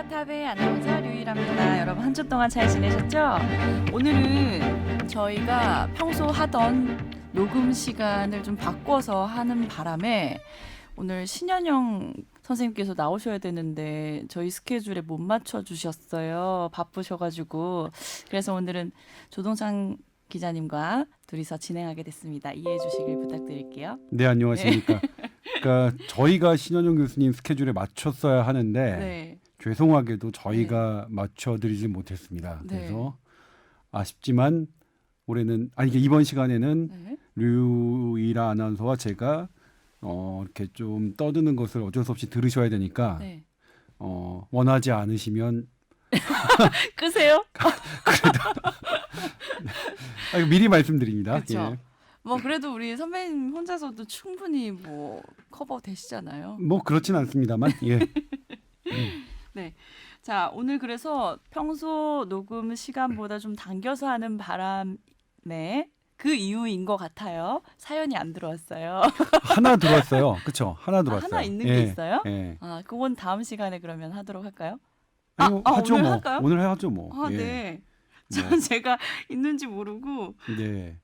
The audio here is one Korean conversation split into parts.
탑의 아나운서 류일합니다. 여러분 한 주 동안 잘 지내셨죠? 오늘은 저희가 평소 하던 녹음 시간을 좀 바꿔서 하는 바람에 오늘 신현영 선생님께서 나오셔야 되는데 저희 스케줄에 못 맞춰 주셨어요. 바쁘셔가지고. 그래서 오늘은 조동찬 기자님과 둘이서 진행하게 됐습니다. 이해해 주시길 부탁드릴게요. 네, 안녕하십니까. 그러니까 저희가 신현영 교수님 스케줄에 맞췄어야 하는데 네. 죄송하게도 저희가 맞춰드리지 못했습니다. 네. 그래서 아쉽지만 올해는 이번 시간에는 네. 류일아 아나운서와 제가 이렇게 좀 떠드는 것을 어쩔 수 없이 들으셔야 되니까 네. 원하지 않으시면 끄세요? 미리 말씀드립니다. 그렇죠. 예. 뭐 그래도 우리 선배님 혼자서도 충분히 뭐 커버 되시잖아요. 뭐 그렇진 않습니다만 예. 네. 자, 오늘 그래서 평소 녹음 시간보다 좀 당겨서 하는 바람에 그 이유인 것 같아요. 사연이 안 들어왔어요. 하나 들어왔어요. 그렇죠. 하나 들어왔어요. 하나 있는 게 있어요? 예. 아, 그건 다음 시간에 그러면 하도록 할까요? 하죠 오늘 뭐. 할까요? 오늘 하죠 뭐. 아, 예. 네. 뭐. 전 제가 있는지 모르고. 네.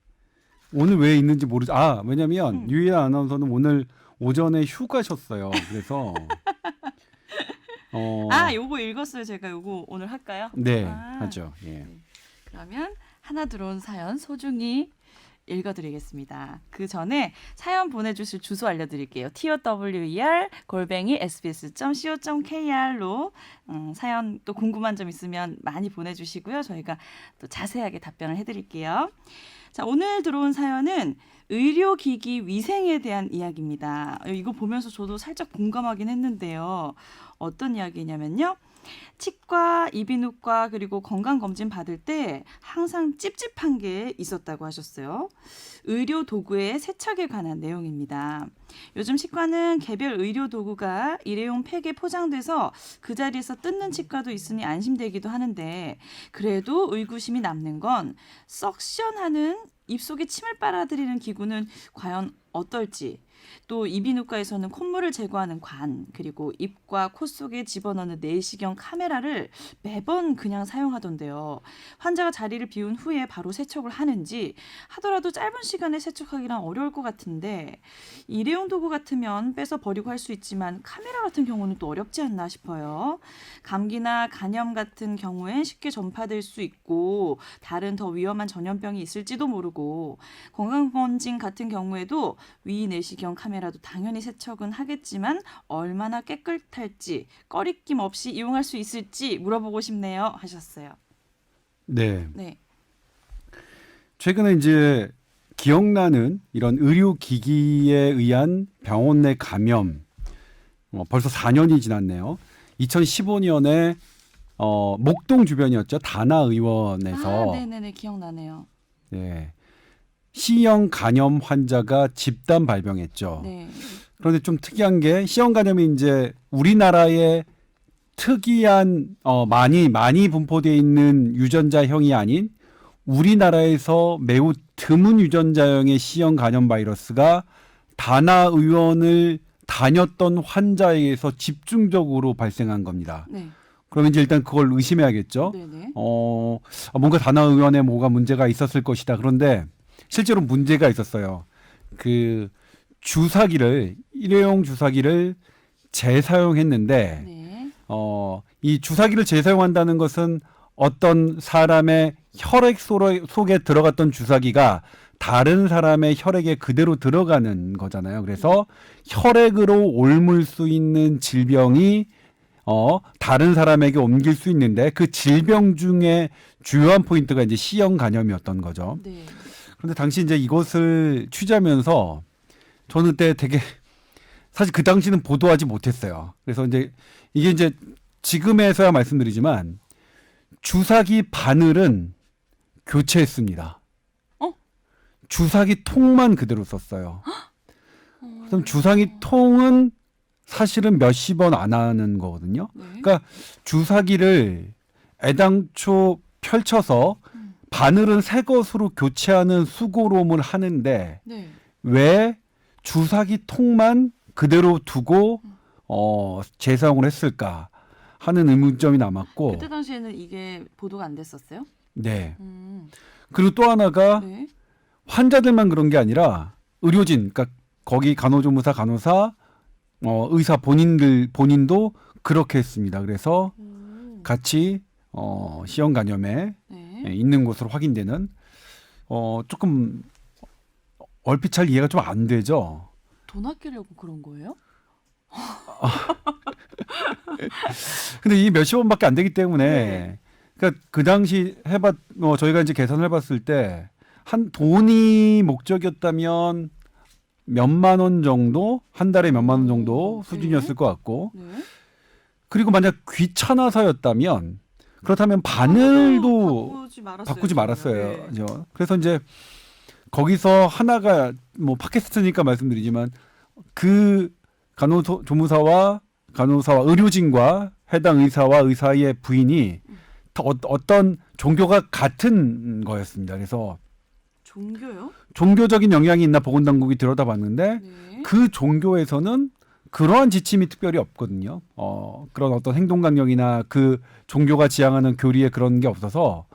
오늘 왜 있는지 모르죠. 왜냐면 유일한 아나운서는 오늘 오전에 휴가셨어요. 그래서 요거 읽었어요. 제가 요거 오늘 할까요? 네, 아, 하죠. 예. 네. 그러면 하나 들어온 사연 소중히 읽어드리겠습니다. 그 전에 사연 보내주실 주소 알려드릴게요. tower@sbs.co.kr로 사연 또 궁금한 점 있으면 많이 보내주시고요. 저희가 또 자세하게 답변을 해드릴게요. 자, 오늘 들어온 사연은 의료기기 위생에 대한 이야기입니다. 이거 보면서 저도 살짝 공감하긴 했는데요. 어떤 이야기냐면요. 치과, 이비인후과 그리고 건강검진 받을 때 항상 찝찝한 게 있었다고 하셨어요. 의료 도구의 세척에 관한 내용입니다. 요즘 치과는 개별 의료 도구가 일회용 팩에 포장돼서 그 자리에서 뜯는 치과도 있으니 안심되기도 하는데 그래도 의구심이 남는 건 석션하는 입속에 침을 빨아들이는 기구는 과연 어떨지, 또 이비인후과에서는 콧물을 제거하는 관, 그리고 입과 코 속에 집어넣는 내시경 카메라를 매번 그냥 사용하던데요. 환자가 자리를 비운 후에 바로 세척을 하는지, 하더라도 짧은 시간에 세척하기란 어려울 것 같은데 일회용 도구 같으면 빼서 버리고 할 수 있지만 카메라 같은 경우는 또 어렵지 않나 싶어요. 감기나 간염 같은 경우엔 쉽게 전파될 수 있고 다른 더 위험한 전염병이 있을지도 모르고, 건강검진 같은 경우에도 위 내시경 카메라도 당연히 세척은 하겠지만 얼마나 깨끗할지 꺼리낌 없이 이용할 수 있을지 물어보고 싶네요 하셨어요. 네. 네. 최근에 이제 기억나는 이런 의료기기에 의한 병원 내 감염 벌써 4년이 지났네요. 2015년에 목동 주변이었죠. 다나 의원에서 네네네, 기억나네요. 네. C형 간염 환자가 집단 발병했죠. 네. 그런데 좀 특이한 게 C형 간염이 이제 우리나라에 특이한 많이 분포되어 있는 유전자형이 아닌 우리나라에서 매우 드문 유전자형의 C형 간염 바이러스가 다나 의원을 다녔던 환자에게서 집중적으로 발생한 겁니다. 네. 그러면 이제 일단 그걸 의심해야겠죠. 네네. 뭔가 다나 의원에 뭐가 문제가 있었을 것이다. 그런데 실제로 문제가 있었어요. 그 일회용 주사기를 재사용했는데 네. 이 주사기를 재사용한다는 것은 어떤 사람의 혈액 속에 들어갔던 주사기가 다른 사람의 혈액에 그대로 들어가는 거잖아요. 그래서 혈액으로 옮을 수 있는 질병이 다른 사람에게 옮길 수 있는데 그 질병 중에 주요한 포인트가 이제 C형 간염이었던 거죠. 네. 그런데 당시 이제 이것을 취재하면서 저는 그때 되게 사실 그 당시는 보도하지 못했어요. 그래서 이게 이제 지금에서야 말씀드리지만 주사기 바늘은 교체했습니다. 주사기 통만 그대로 썼어요. 그럼 주사기 통은 사실은 몇십 원 안 하는 거거든요. 네. 그러니까 주사기를 애당초 펼쳐서 바늘은 새 것으로 교체하는 수고로움을 하는데 네. 왜 주사기 통만 그대로 두고 재사용을 했을까? 하는 의문점이 남았고, 그때 당시에는 이게 보도가 안 됐었어요? 네. 그리고 또 하나가 네. 환자들만 그런 게 아니라 의료진, 그러니까 거기 간호조무사, 간호사, 의사 본인도 그렇게 했습니다. 그래서 같이 시형 간염에 네. 있는 것으로 확인되는 조금 얼핏 잘 이해가 좀 안 되죠. 돈 아끼려고 그런 거예요? 근데 이 몇십 원밖에 안 되기 때문에 네. 그러니까 그 당시 저희가 이제 계산을 해봤을 때 한 돈이 목적이었다면 몇만 원 정도, 한 달에 몇만 원 정도 수준이었을 것 같고, 네. 그리고 만약 귀찮아서였다면 그렇다면 바늘도 바꾸지 말았어요. 네. 그래서 이제 거기서 하나가 뭐 팟캐스트니까 말씀드리지만 그 간호조무사와 의료진과 해당 의사와 의사의 부인이 어떤 종교가 같은 거였습니다. 그래서 종교요? 종교적인 영향이 있나 보건당국이 들여다봤는데 네. 그 종교에서는 그러한 지침이 특별히 없거든요. 그런 어떤 행동 강령이나 그 종교가 지향하는 교리에 그런 게 없어서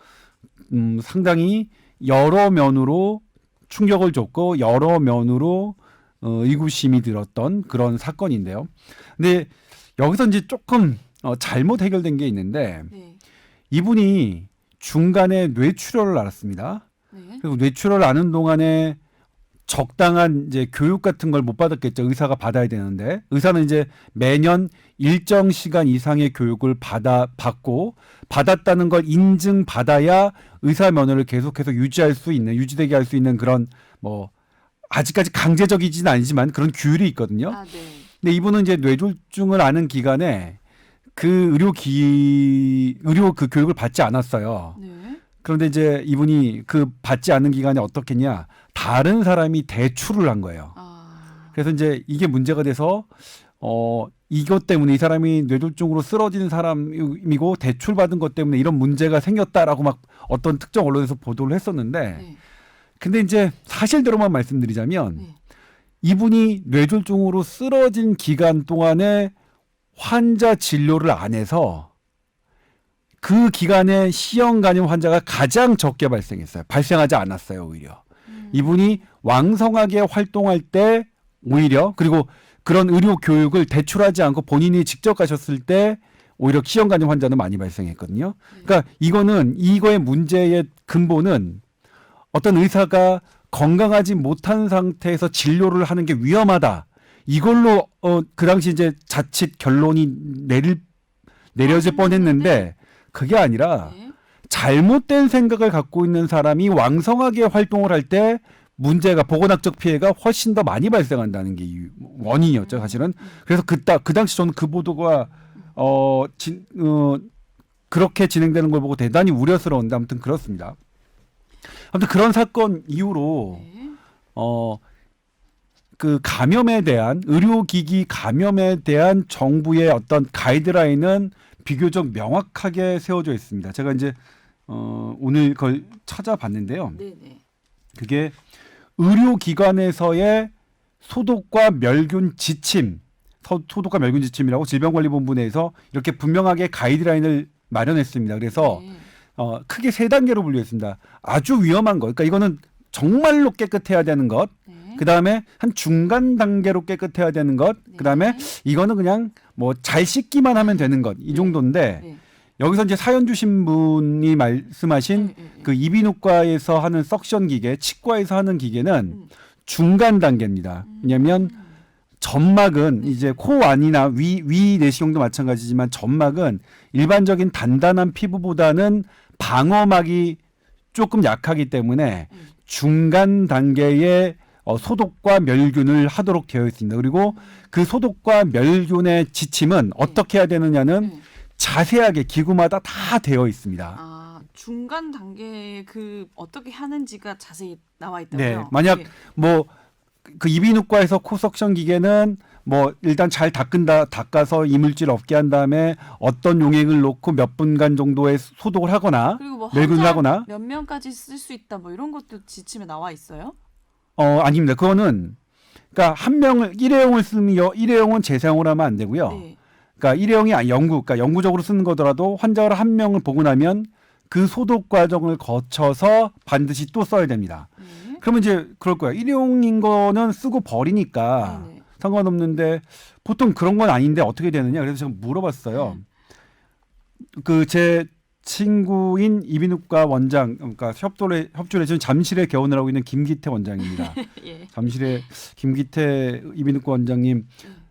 상당히 여러 면으로 충격을 줬고 여러 면으로 의구심이 들었던 그런 사건인데요. 근데 여기서 이제 조금 잘못 해결된 게 있는데 네. 이분이 중간에 뇌출혈을 앓았습니다. 네. 그리고 뇌출혈을 앓는 동안에 적당한 이제 교육 같은 걸 못 받았겠죠. 의사가 받아야 되는데 의사는 이제 매년 일정 시간 이상의 교육을 받았다는 걸 인증받아야 의사 면허를 계속해서 유지되게 할 수 있는 그런 뭐 아직까지 강제적이지는 아니지만 그런 규율이 있거든요. 아, 네. 근데 이분은 이제 뇌졸중을 앓는 기간에 그 의료 그 교육을 받지 않았어요. 네. 그런데 이제 이분이 그 받지 않는 기간에 어떻겠냐? 다른 사람이 대출을 한 거예요. 아. 그래서 이제 이게 문제가 돼서 이것 때문에 이 사람이 뇌졸중으로 쓰러진 사람이고 대출받은 것 때문에 이런 문제가 생겼다라고 막 어떤 특정 언론에서 보도를 했었는데 네. 근데 이제 사실대로만 말씀드리자면 네. 이분이 뇌졸중으로 쓰러진 기간 동안에 환자 진료를 안 해서 그 기간에 시형 간염 환자가 가장 적게 발생하지 않았어요. 오히려 이분이 왕성하게 활동할 때 오히려 그리고 그런 의료 교육을 대출하지 않고 본인이 직접 가셨을 때 오히려 시형 간염 환자는 많이 발생했거든요. 그러니까 이거의 문제의 근본은 어떤 의사가 건강하지 못한 상태에서 진료를 하는 게 위험하다. 이걸로 그 당시 이제 자칫 결론이 내려질 뻔했는데 그게 아니라 네. 잘못된 생각을 갖고 있는 사람이 왕성하게 활동을 할 때 문제가 보건학적 피해가 훨씬 더 많이 발생한다는 게 원인이었죠, 사실은. 그래서 그 당시 저는 그 보도가 그렇게 진행되는 걸 보고 대단히 우려스러운데 아무튼 그렇습니다. 아무튼 그런 사건 이후로 네. 그 감염에 대한 의료기기 감염에 대한 정부의 어떤 가이드라인은 비교적 명확하게 세워져 있습니다. 제가 이제 오늘 그걸 찾아봤는데요. 네네. 그게 의료기관에서의 소독과 멸균 지침, 소독과 멸균 지침이라고 질병관리본부 내에서 이렇게 분명하게 가이드라인을 마련했습니다. 그래서 네. 크게 세 단계로 분류했습니다. 아주 위험한 것, 그러니까 이거는 정말로 깨끗해야 되는 것. 네. 그 다음에 한 중간 단계로 깨끗해야 되는 것. 네. 그 다음에 이거는 그냥 뭐 잘 씻기만 하면 되는 것. 이 정도인데 네. 여기서 이제 사연 주신 분이 말씀하신 네. 그 이비인후과에서 하는 석션 기계, 치과에서 하는 기계는 중간 단계입니다. 왜냐하면 점막은 이제 코 안이나 위 내시경도 마찬가지지만 점막은 일반적인 단단한 피부보다는 방어막이 조금 약하기 때문에 중간 단계의 소독과 멸균을 하도록 되어 있습니다. 그리고 그 소독과 멸균의 지침은 어떻게 해야 되느냐는 자세하게 기구마다 다 되어 있습니다. 아, 중간 단계에 그 어떻게 하는지가 자세히 나와 있다고요? 네, 만약 네. 뭐 그 이비인후과에서 코 석션 기계는 뭐 일단 잘 닦아서 이물질 없게 한 다음에 어떤 용액을 넣고 몇 분간 정도의 소독을 하거나 그리고 뭐 멸균을 환자 하거나 몇 명까지 쓸 수 있다 뭐 이런 것도 지침에 나와 있어요? 아닙니다. 그거는 그러니까 한 명을 일회용을 쓰면 일회용은 재사용을 하면 안 되고요. 네. 그러니까 일회용이 그러니까 영구적으로 쓰는 거더라도 환자를 한 명을 보고 나면 그 소독 과정을 거쳐서 반드시 또 써야 됩니다. 그러면 이제 그럴 거야. 일회용인 거는 쓰고 버리니까 네네. 상관없는데 보통 그런 건 아닌데 어떻게 되느냐. 그래서 제가 물어봤어요. 그 제 친구인 이비인후과 원장, 그러니까 협조를 해준 잠실에 개원을 하고 있는 김기태 원장입니다. 예. 잠실에 김기태 이비인후과 원장님,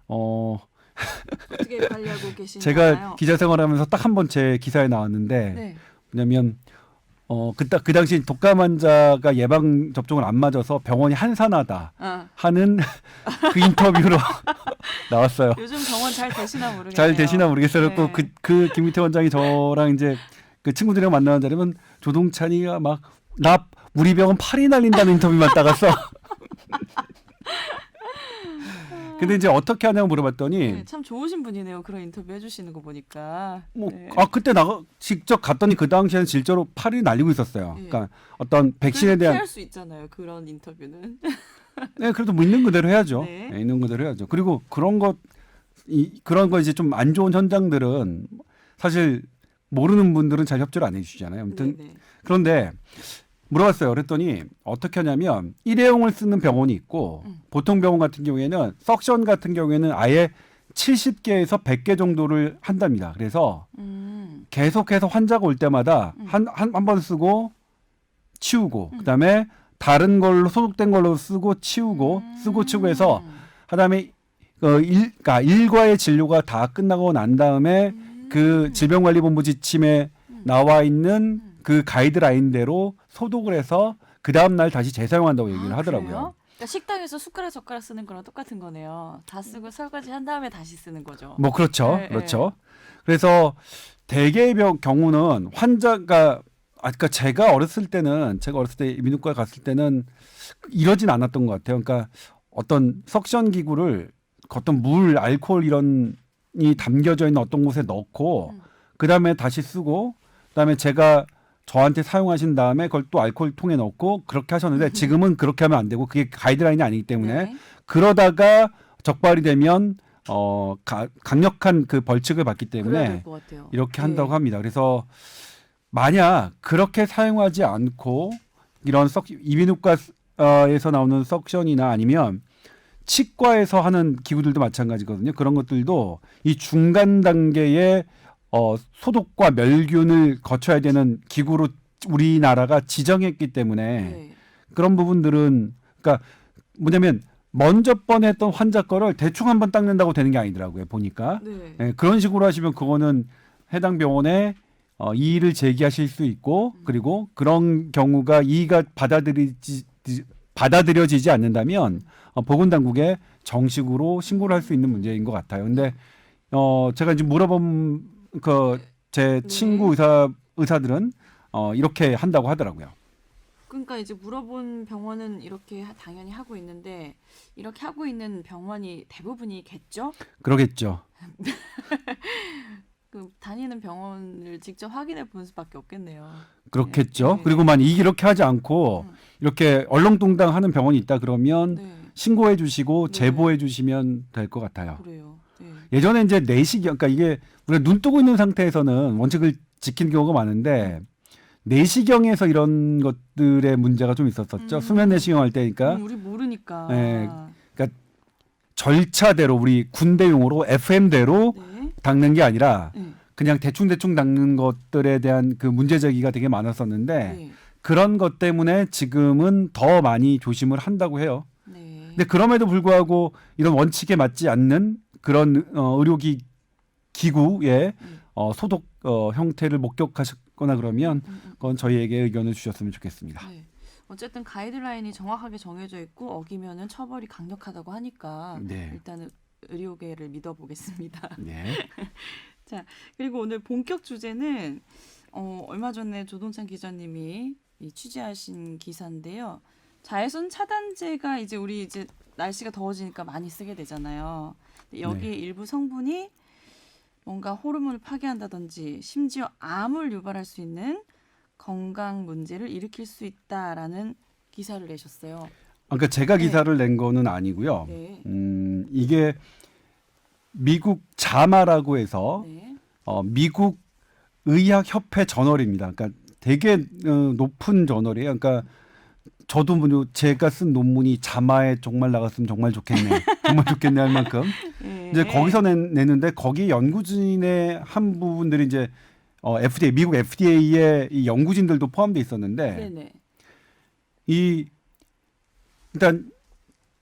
어떻게 관리하고 계신가요? 제가 기자 생활하면서 딱 한 번 제 기사에 나왔는데, 네. 왜냐면 그 당시 독감 환자가 예방 접종을 안 맞아서 병원이 한산하다 하는 그 인터뷰로 나왔어요. 요즘 병원 잘 되시나 모르겠네요. 잘 되시나 모르겠어요. 네. 그 김기태 원장이 저랑 이제 그 친구들이랑 만나는 자리면 조동찬이가 막 나 우리 병원 팔이 날린다는 인터뷰만 따갔어. 근데 이제 어떻게 하냐고 물어봤더니 네, 참 좋으신 분이네요. 그런 인터뷰 해주시는 거 보니까. 뭐 네. 그때 직접 갔더니 그 당시에는 실제로 팔이 날리고 있었어요. 예. 그러니까 어떤 백신에 대한 피할 수 있잖아요. 그런 인터뷰는. 네, 그래도 뭐 있는 그대로 해야죠. 네. 네, 있는 그대로 해야죠. 그리고 그런 거 이제 좀 안 좋은 현장들은 사실 모르는 분들은 잘 협조를 안 해주시잖아요. 아무튼 네네. 그런데 물어봤어요. 그랬더니 어떻게 하냐면 일회용을 쓰는 병원이 있고 보통 병원 같은 경우에는 석션 같은 경우에는 아예 70개에서 100개 정도를 한답니다. 그래서 계속해서 환자가 올 때마다 한 번 쓰고 치우고 그다음에 다른 걸로 소독된 걸로 쓰고 치우고 쓰고 치우고 해서 그다음에 그러니까 일과의 진료가 다 끝나고 난 다음에 그 질병관리본부 지침에 나와 있는 그 가이드라인대로 소독을 해서 그 다음 날 다시 재사용한다고 얘기를 하더라고요. 그래요? 그러니까 식당에서 숟가락 젓가락 쓰는 거랑 똑같은 거네요. 다 쓰고 설거지 한 다음에 다시 쓰는 거죠. 뭐 그렇죠, 네, 그렇죠. 그래서 대개의 경우는 환자가 그러니까 제가 어렸을 때 이비인후과에 갔을 때는 이러진 않았던 것 같아요. 그러니까 어떤 석션 기구를 어떤 물, 알코올 이런이 담겨져 있는 어떤 곳에 넣고 그 다음에 다시 쓰고 그다음에 제가 저한테 사용하신 다음에 그걸 또 알코올 통에 넣고 그렇게 하셨는데 지금은 그렇게 하면 안 되고 그게 가이드라인이 아니기 때문에 네. 그러다가 적발이 되면 강력한 그 벌칙을 받기 그래야 때문에 될 것 같아요. 이렇게 네. 한다고 합니다. 그래서 만약 그렇게 사용하지 않고 이런 이비인후과에서 나오는 석션이나 아니면 치과에서 하는 기구들도 마찬가지거든요. 그런 것들도 이 중간 단계의 소독과 멸균을 거쳐야 되는 기구로 우리나라가 지정했기 때문에 네. 그런 부분들은 그러니까 뭐냐면 먼저 번에 했던 환자 거를 대충 한번 닦는다고 되는 게 아니더라고요. 보니까 네. 예, 그런 식으로 하시면 그거는 해당 병원에 이의를 제기하실 수 있고 그리고 그런 경우가 이의가 받아들여지지 않는다면 보건당국에 정식으로 신고를 할 수 있는 문제인 것 같아요. 근데 제가 이제 물어본 제 친구 의사들은 이렇게 한다고 하더라고요. 그러니까 이제 물어본 병원은 이렇게 당연히 하고 있는데 이렇게 하고 있는 병원이 대부분이겠죠? 그러겠죠. 그 다니는 병원을 직접 확인해 본 수밖에 없겠네요. 그렇겠죠. 네. 그리고 만약 이렇게 하지 않고 이렇게 얼렁뚱땅 하는 병원이 있다 그러면 네. 신고해 주시고 네. 제보해 주시면 될 것 같아요. 그래요. 네. 예전에 이제 내시경, 그러니까 이게 우리가 눈 뜨고 있는 상태에서는 원칙을 지키는 경우가 많은데 내시경에서 이런 것들의 문제가 좀 있었었죠. 수면 내시경 할 때니까 우리 모르니까. 네. 절차대로 우리 군대용으로 FM대로 네. 닦는 게 아니라 네. 그냥 대충 닦는 것들에 대한 그 문제 제기가 되게 많았었는데 네. 그런 것 때문에 지금은 더 많이 조심을 한다고 해요. 네. 근데 그럼에도 불구하고 이런 원칙에 맞지 않는 그런 기구의 소독 형태를 목격하셨거나 그러면 그건 저희에게 의견을 주셨으면 좋겠습니다. 네. 어쨌든 가이드라인이 정확하게 정해져 있고 어기면은 처벌이 강력하다고 하니까 네. 일단은 의료계를 믿어보겠습니다. 네. 자, 그리고 오늘 본격 주제는 얼마 전에 조동찬 기자님이 취재하신 기사인데요. 자외선 차단제가 우리 이제 날씨가 더워지니까 많이 쓰게 되잖아요. 근데 여기에 네. 일부 성분이 뭔가 호르몬을 파괴한다든지 심지어 암을 유발할 수 있는 건강 문제를 일으킬 수 있다라는 기사를 내셨어요. 그러니까 제가 네. 기사를 낸 거는 아니고요. 네. 이게 미국 자마라고 해서 네. 미국 의학협회 저널입니다. 그러니까 되게 높은 저널이에요. 그러니까 저도 뭐 제가 쓴 논문이 자마에 정말 나갔으면 정말 좋겠네, 정말 좋겠네 할 만큼 네. 이제 거기서 내는데 거기 연구진의 한 부분들이 이제 FDA 미국 FDA의 이 연구진들도 포함되어 있었는데 네네. 이 일단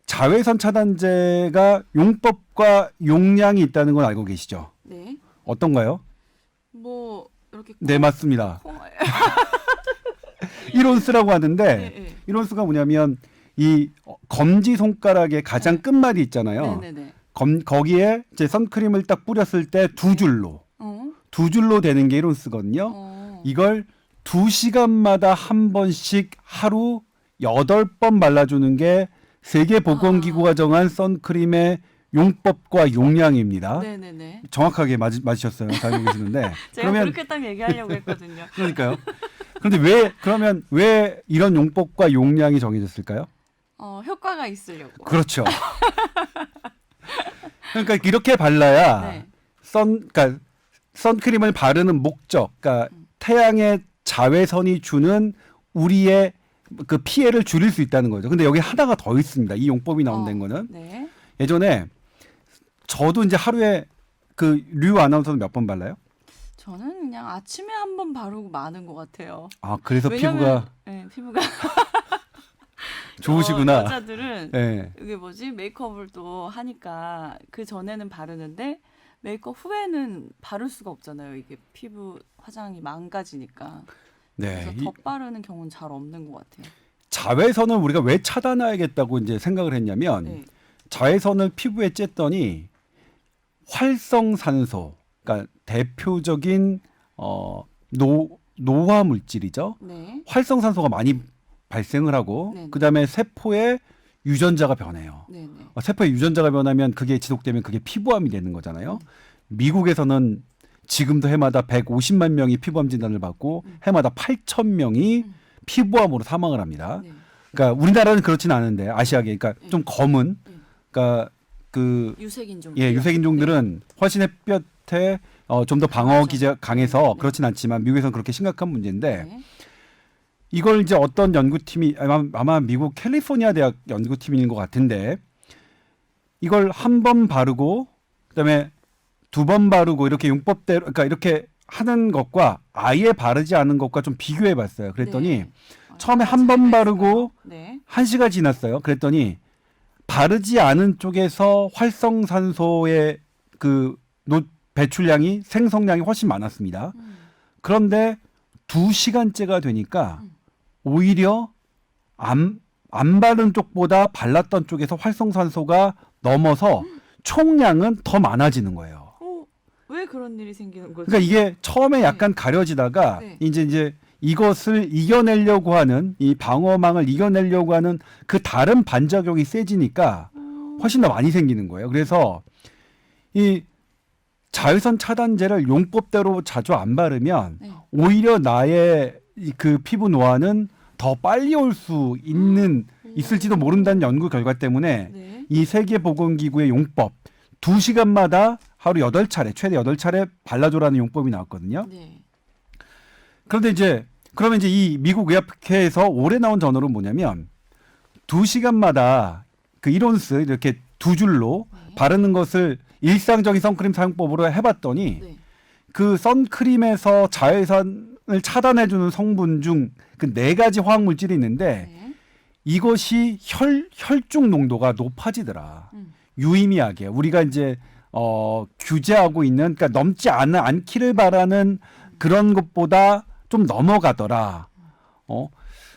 자외선 차단제가 용법과 용량이 있다는 건 알고 계시죠? 네. 어떤가요? 뭐 이렇게 네, 맞습니다. 콩... 1온스라고 하는데 네, 네. 1온스가 뭐냐면 이 검지 손가락의 가장 네. 끝말이 있잖아요. 네네네. 거기에 이제 선크림을 딱 뿌렸을 때 두 줄로 두 줄로 되는 게 1온스거든요. 이걸 2시간마다 한 번씩 하루 8번 발라주는 게 세계보건기구가 정한 선크림의 용법과 용량입니다. 네네네. 정확하게 맞으셨어요. 잘 알고 계시는데. 제가 그렇게 딱 얘기하려고 했거든요. 그러니까요. 그런데 그러면 왜 이런 용법과 용량이 정해졌을까요? 효과가 있으려고. 그렇죠. 그러니까 이렇게 발라야 네. 그러니까 선크림을 바르는 목적, 그러니까 태양의 자외선이 주는 우리의 그 피해를 줄일 수 있다는 거죠. 근데 여기 하나가 더 있습니다. 이 용법이 나온다는 거는 네. 예전에 저도 이제 하루에 그 류 아나운서는 몇 번 발라요? 저는 그냥 아침에 한 번 바르고 마는 것 같아요. 아, 그래서 왜냐면, 피부가 좋으시구나. 여자들은 네. 이게 뭐지 메이크업을 또 하니까 그 전에는 바르는데 메이크업 후에는 바를 수가 없잖아요. 이게 피부 화장이 망가지니까. 네. 그래서 덧바르는 경우는 잘 없는 것 같아요. 자외선을 우리가 왜 차단해야겠다고 이제 생각을 했냐면 네. 자외선을 피부에 쬐더니 활성산소, 그러니까 대표적인 노화 물질이죠. 네. 활성산소가 많이 발생을 하고 네네. 그다음에 세포의 유전자가 변해요. 네네. 세포의 유전자가 변하면 그게 지속되면 그게 피부암이 되는 거잖아요. 미국에서는 지금도 해마다 150만 명이 피부암 진단을 받고 해마다 8천 명이 피부암으로 사망을 합니다. 네. 그러니까 우리나라는 그렇진 않은데 아시아계, 그러니까 좀 검은, 그러니까 그 유색인종. 유색인종들은 훨씬 햇볕에 좀 더 방어 기제가 강해서 네. 그렇진 않지만 미국에서는 그렇게 심각한 문제인데 네. 이걸 이제 어떤 연구팀이 아마 미국 캘리포니아 대학 연구팀인 것 같은데 이걸 한 번 바르고 그다음에 2번 바르고 이렇게 용법대로 그러니까 이렇게 하는 것과 아예 바르지 않은 것과 좀 비교해 봤어요. 그랬더니 네. 처음에 한 번 바르고 네. 1시간 지났어요. 그랬더니 바르지 않은 쪽에서 활성산소의 그 배출량이 생성량이 훨씬 많았습니다. 그런데 2시간째가 되니까 오히려 안 바른 쪽보다 발랐던 쪽에서 활성산소가 넘어서 총량은 더 많아지는 거예요. 왜 그런 일이 생기는 거죠? 그러니까 이게 처음에 약간 가려지다가 네. 이제 이것을 이겨내려고 하는 이 방어망을 이겨내려고 하는 그 다른 반작용이 세지니까 훨씬 더 많이 생기는 거예요. 그래서 이 자외선 차단제를 용법대로 자주 안 바르면 네. 오히려 나의 그 피부 노화는 더 빨리 올 수 있을지도 모른다는 연구 결과 때문에 네. 이 세계보건기구의 용법 2시간마다 하루 8차례 최대 8차례 발라줘라는 용법이 나왔거든요. 네. 그런데 그러면 이 미국 의학회에서 올해 나온 저널은 뭐냐면 2시간마다 그 1온스 이렇게 2줄로 네. 바르는 것을 일상적인 선크림 사용법으로 해봤더니 네. 그 선크림에서 자외선을 차단해주는 성분 중 그 4가지 화학 물질이 있는데 네. 이것이 혈중 농도가 높아지더라. 유의미하게 우리가 이제 규제하고 있는 그러니까 넘지 않기를 바라는 그런 것보다 좀 넘어가더라.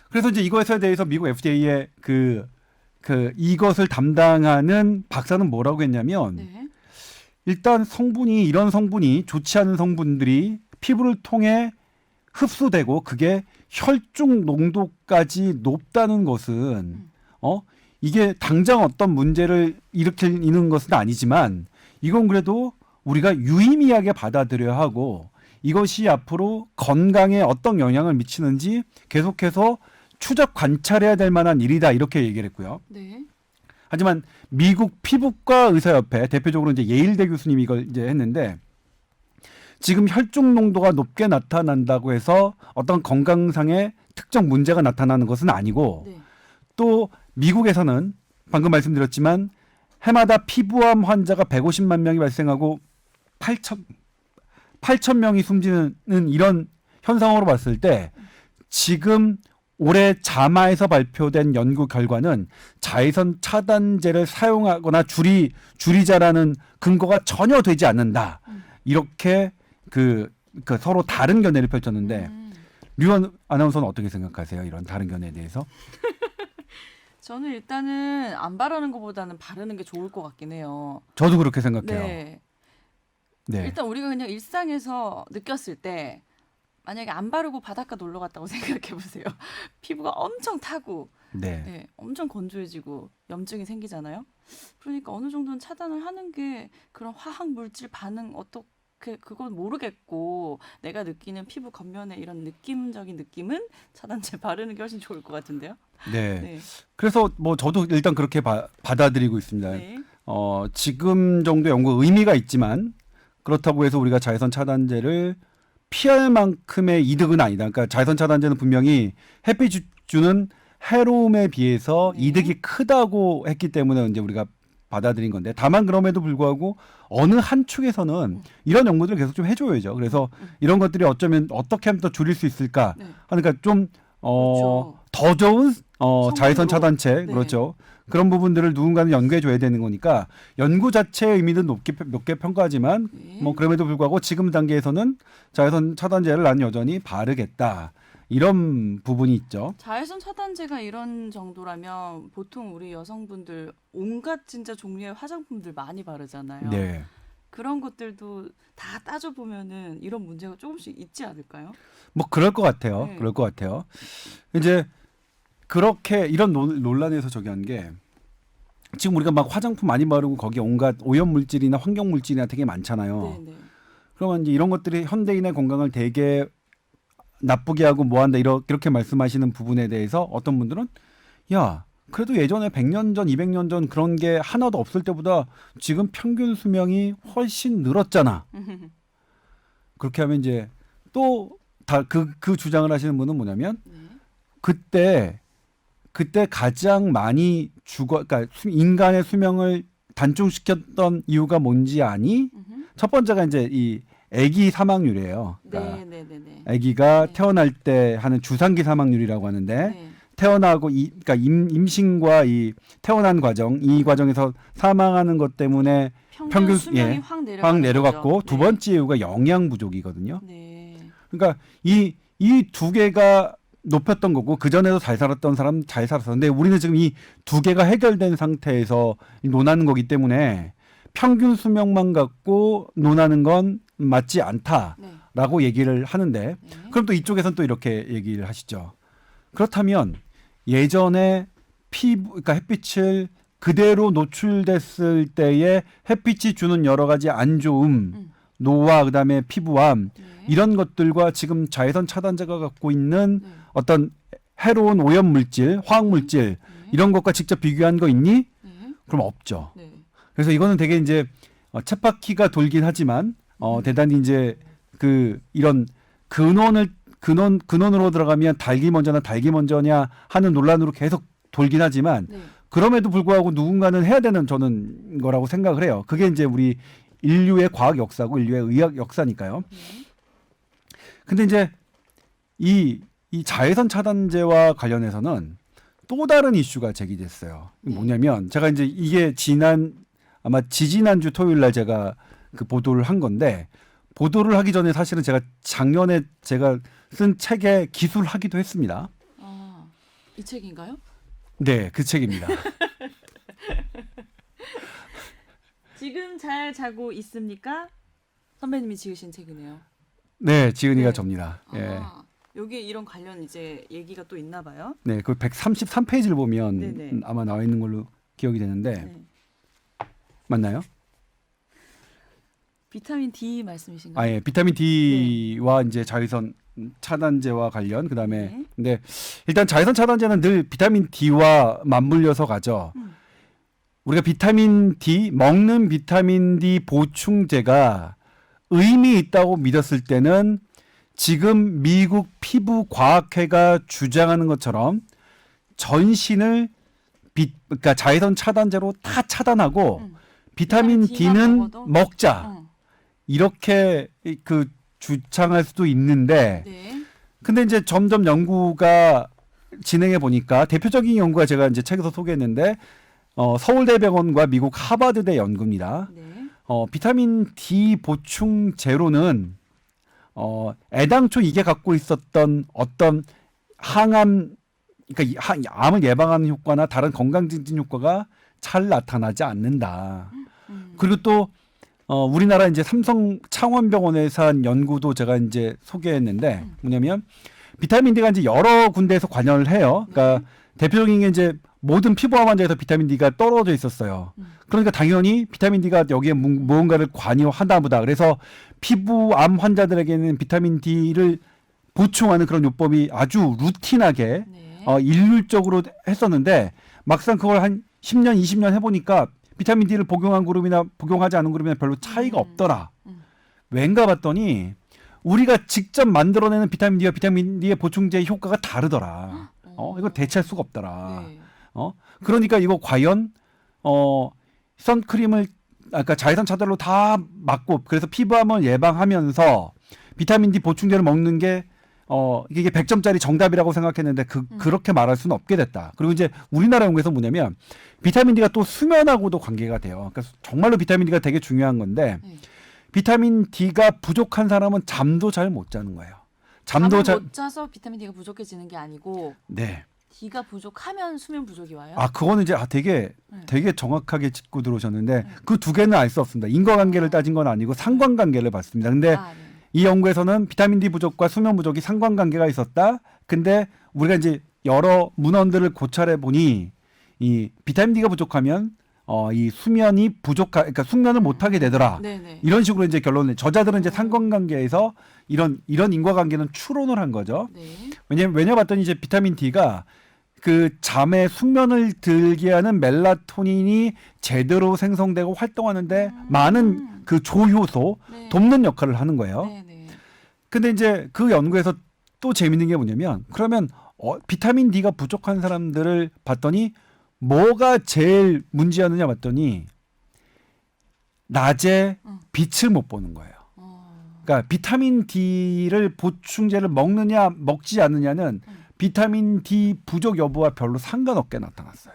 그래서 이제 이것에 대해서 미국 FDA의 그 이것을 담당하는 박사는 뭐라고 했냐면 네. 일단 이런 성분이 좋지 않은 성분들이 피부를 통해 흡수되고 그게 혈중 농도까지 높다는 것은 이게 당장 어떤 문제를 일으키는 것은 아니지만 이건 그래도 우리가 유의미하게 받아들여야 하고 이것이 앞으로 건강에 어떤 영향을 미치는지 계속해서 추적 관찰해야 될 만한 일이다 이렇게 얘기를 했고요. 네. 하지만 미국 피부과 의사협회 대표적으로 이제 예일대 교수님이 이걸 이제 했는데 지금 혈중 농도가 높게 나타난다고 해서 어떤 건강상의 특정 문제가 나타나는 것은 아니고 네. 또 미국에서는 방금 말씀드렸지만 해마다 피부암 환자가 150만 명이 발생하고 8천 명이 숨지는 이런 현상으로 봤을 때 지금 올해 자마에서 발표된 연구 결과는 자외선 차단제를 사용하거나 줄이자라는 근거가 전혀 되지 않는다. 이렇게 그 서로 다른 견해를 펼쳤는데 류원 아나운서는 어떻게 생각하세요? 이런 다른 견해에 대해서? 저는 일단은 안 바르는 것보다는 바르는 게 좋을 것 같긴 해요. 저도 그렇게 생각해요. 네. 네. 일단 우리가 그냥 일상에서 느꼈을 때 만약에 안 바르고 바닷가 놀러 갔다고 생각해 보세요. 피부가 엄청 타고 네. 네, 엄청 건조해지고 염증이 생기잖아요. 그러니까 어느 정도는 차단을 하는 게 그런 화학 물질 반응 어떻게 그건 모르겠고 내가 느끼는 피부 겉면의 이런 느낌적인 느낌은 차단제 바르는 게 훨씬 좋을 것 같은데요. 네. 네. 그래서 뭐 저도 일단 그렇게 받아들이고 있습니다. 네. 지금 정도 연구 의미가 있지만 그렇다고 해서 우리가 자외선 차단제를 피할 만큼의 이득은 아니다. 그러니까 자외선 차단제는 분명히 햇빛이 주는 해로움에 비해서 네. 이득이 크다고 했기 때문에 이제 우리가 받아들인 건데 다만 그럼에도 불구하고 어느 한 축에서는 이런 연구들을 계속 좀 해줘야죠. 그래서 이런 것들이 어쩌면 어떻게 하면 더 줄일 수 있을까 네. 하니까 좀 그렇죠. 더 좋은 자외선 성분으로. 차단체 네. 그렇죠. 그런 부분들을 누군가는 연구해 줘야 되는 거니까 연구 자체의 의미는 높게 평가하지만 네. 뭐 그럼에도 불구하고 지금 단계에서는 자외선 차단제를 난 여전히 바르겠다. 이런 부분이 있죠. 자외선 차단제가 이런 정도라면 보통 우리 여성분들 온갖 진짜 종류의 화장품들 많이 바르잖아요. 네. 그런 것들도 다 따져 보면은 이런 문제가 조금씩 있지 않을까요? 뭐 그럴 것 같아요. 네. 그럴 것 같아요. 이제 그렇게 이런 논란에서 저기 한 게 지금 우리가 막 화장품 많이 바르고 거기에 온갖 오염 물질이나 환경 물질이나 되게 많잖아요. 네, 네. 그러면 이제 이런 것들이 현대인의 건강을 되게 나쁘게 하고 뭐한다 이렇게 말씀하시는 부분에 대해서 어떤 분들은 야 그래도 예전에 100년 전 200년 전 그런 게 하나도 없을 때보다 지금 평균 수명이 훨씬 늘었잖아. 그렇게 하면 이제 또 다 그 주장을 하시는 분은 뭐냐면 네. 그때 가장 많이 그러니까 인간의 수명을 단축시켰던 이유가 뭔지 아니? 첫 번째가 이제 이 아기 사망률이에요. 그러니까 네, 네, 네, 네. 아기가 네. 태어날 때 하는 주상기 사망률이라고 하는데 네. 태어나고 그러니까 임신과 이 태어난 과정 이 과정에서 사망하는 것 때문에 평균 수명이 예, 확 내려갔고 거죠. 두 번째 이유가 영양 부족이거든요. 네. 그러니까 이 두 개가 높였던 거고 그 전에도 잘 살았던 사람 잘 살았었는데 우리는 지금 이 두 개가 해결된 상태에서 논하는 거기 때문에 평균 수명만 갖고 논하는 건 맞지 않다라고 네. 얘기를 하는데 네. 그럼 또 이쪽에서는 또 이렇게 얘기를 하시죠. 그렇다면 예전에 그러니까 햇빛을 그대로 노출됐을 때에 햇빛이 주는 여러 가지 안 좋음, 노화, 그다음에 피부암 네. 이런 것들과 지금 자외선 차단제가 갖고 있는 네. 어떤 해로운 오염 물질, 화학 물질 네. 이런 것과 직접 비교한 거 있니? 네. 그럼 없죠. 네. 그래서 이거는 되게 이제 쳇바퀴가 돌긴 하지만 대단히 이제 그 이런 근원으로 들어가면 닭이 먼저냐 하는 논란으로 계속 돌긴 하지만 네. 그럼에도 불구하고 누군가는 해야 되는 저는 거라고 생각을 해요. 그게 이제 우리 인류의 과학 역사고 인류의 의학 역사니까요. 네. 근데 이제 이 자외선 차단제와 관련해서는 또 다른 이슈가 제기됐어요. 네. 뭐냐면 제가 이제 이게 아마 지지난주 토요일 날 제가 그 보도를 한 건데 보도를 하기 전에 사실은 제가 작년에 제가 쓴 책에 기술하기도 했습니다. 아, 이 책인가요? 네, 그 책입니다. 지금 잘 자고 있습니까? 선배님이 지으신 책이네요. 네, 지은이가 네. 접니다. 예. 아, 여기에 이런 관련 이제 얘기가 또 있나 봐요. 네, 그 133페이지를 보면 네네. 아마 나와 있는 걸로 기억이 되는데 네. 맞나요? 비타민 D 말씀이신가요? 아, 예. 비타민 D와 이제 자외선 차단제와 관련 그다음에 네. 근데 일단 자외선 차단제는 늘 비타민 D와 맞물려서 가죠. 우리가 비타민 D, 먹는 비타민 D 보충제가 의미 있다고 믿었을 때는 지금 미국 피부과학회가 주장하는 것처럼 전신을 그러니까 자외선 차단제로 다 차단하고 비타민 비타민 D만 D는 먹어도? 먹자. 이렇게 그 주창할 수도 있는데 네. 근데 이제 점점 연구가 진행해 보니까 대표적인 연구가 제가 이제 책에서 소개했는데 서울대병원과 미국 하버드대 연구입니다. 네. 비타민 D 보충제로는 애당초 이게 갖고 있었던 어떤 항암 그러니까 암을 예방하는 효과나 다른 건강 증진 효과가 잘 나타나지 않는다. 그리고 또 우리나라 이제 삼성 창원병원에서 한 연구도 제가 이제 소개했는데 뭐냐면 비타민 D가 이제 여러 군데에서 관여를 해요. 그러니까 대표적인 게 이제 모든 피부암 환자에서 비타민 D가 떨어져 있었어요. 그러니까 당연히 비타민 D가 여기에 무언가를 관여하다 보다. 그래서 피부암 환자들에게는 비타민 D를 보충하는 그런 요법이 아주 루틴하게 네. 일률적으로 했었는데 막상 그걸 한 10년, 20년 해보니까 비타민 D를 복용한 그룹이나 복용하지 않은 그룹이나 별로 차이가 없더라. 왠가 봤더니 우리가 직접 만들어내는 비타민 D와 비타민 D의 보충제의 효과가 다르더라. 이거 대체할 수가 없더라. 네. 그러니까 이거 과연 선크림을 아까 자외선 차단으로 다 막고 그래서 피부암을 예방하면서 비타민 D 보충제를 먹는 게 이게 100점짜리 정답이라고 생각했는데 그렇게 말할 수는 없게 됐다. 그리고 이제 우리나라 연구에서 뭐냐면 비타민 D가 또 수면하고도 관계가 돼요. 그러니까 정말로 비타민 D가 되게 중요한 건데 비타민 D가 부족한 사람은 잠도 잘 못 자는 거예요. 잠을 못 자서 비타민 D가 부족해지는 게 아니고 네. D가 부족하면 수면 부족이 와요. 그거는 이제 되게 정확하게 짚고 들어오셨는데 그 두 개는 알 수 없습니다. 인과관계를 따진 건 아니고 상관관계를 봤습니다. 근데 네. 이 연구에서는 비타민 D 부족과 수면 부족이 상관관계가 있었다. 근데 우리가 이제 여러 문헌들을 고찰해 보니 이 비타민 D가 부족하면 이 수면이 그러니까 숙면을 못 하게 되더라. 네네. 이런 식으로 이제 결론을 저자들은 이제 상관관계에서 이런 인과관계는 추론을 한 거죠. 네. 왜냐 봤더니 이제 비타민 D가 그 잠에 숙면을 들게 하는 멜라토닌이 제대로 생성되고 활동하는데 많은 그 조효소 네. 돕는 역할을 하는 거예요. 네네. 근데 이제 그 연구에서 또 재밌는 게 뭐냐면 그러면 비타민 D가 부족한 사람들을 봤더니 뭐가 제일 문제였느냐 봤더니 낮에 빛을 못 보는 거예요. 그러니까 비타민 D를 보충제를 먹느냐 먹지 않느냐는 비타민 D 부족 여부와 별로 상관없게 나타났어요.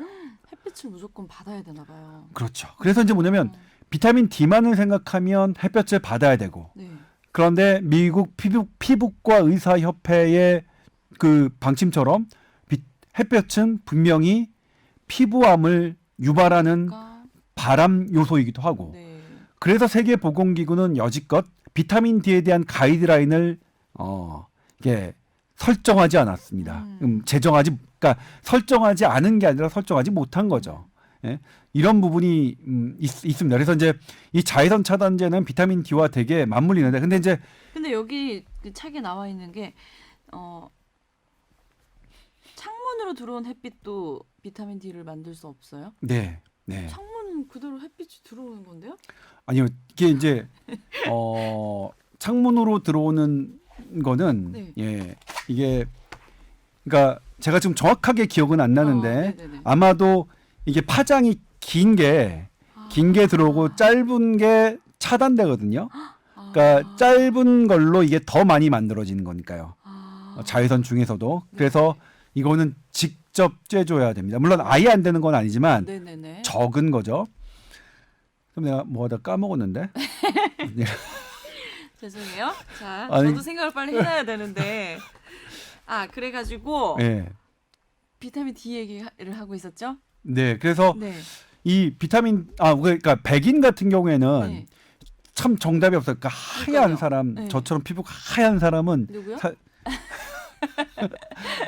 햇빛을 무조건 받아야 되나 봐요. 그렇죠. 그래서 이제 뭐냐면 비타민 D만을 생각하면 햇볕을 받아야 되고 네. 그런데 미국 피부과 의사협회의 그 방침처럼 햇볕은 분명히 피부암을 유발하는 발암 요소이기도 하고 네. 그래서 세계보건기구는 여지껏 비타민 D에 대한 가이드라인을 이게 설정하지 않았습니다. 그러니까 설정하지 않은 게 아니라 설정하지 못한 거죠. 예? 이런 부분이 있습니다. 그래서 이제 이 자외선 차단제는 비타민 D와 되게 맞물리는데, 근데 여기 그 책에 나와 있는 게 창문으로 들어온 햇빛도 비타민 D를 만들 수 없어요? 네, 네. 창문은 그대로 햇빛이 들어오는 건데요? 아니요, 이게 이제 창문으로 들어오는 거는 네. 예, 이게 그러니까 제가 지금 정확하게 기억은 안 나는데 네네네. 아마도 이게 파장이 긴 게 들어오고 짧은 게 차단되거든요. 그러니까 짧은 걸로 이게 더 많이 만들어지는 거니까요. 자외선 중에서도. 그래서 이거는 직접 쬐줘야 됩니다. 물론 아예 안 되는 건 아니지만 네네네. 적은 거죠. 그럼 내가 뭐 하다 까먹었는데. 죄송해요. 자, 아니, 저도 생각을 빨리 해놔야 되는데. 그래가지고 네. 비타민 D 얘기를 하고 있었죠? 네. 그래서 네. 이 비타민 그러니까 백인 같은 경우에는 네. 참 정답이 없어요. 그러니까 하얀 그러니까요. 사람, 네. 저처럼 피부가 하얀 사람은 누구요?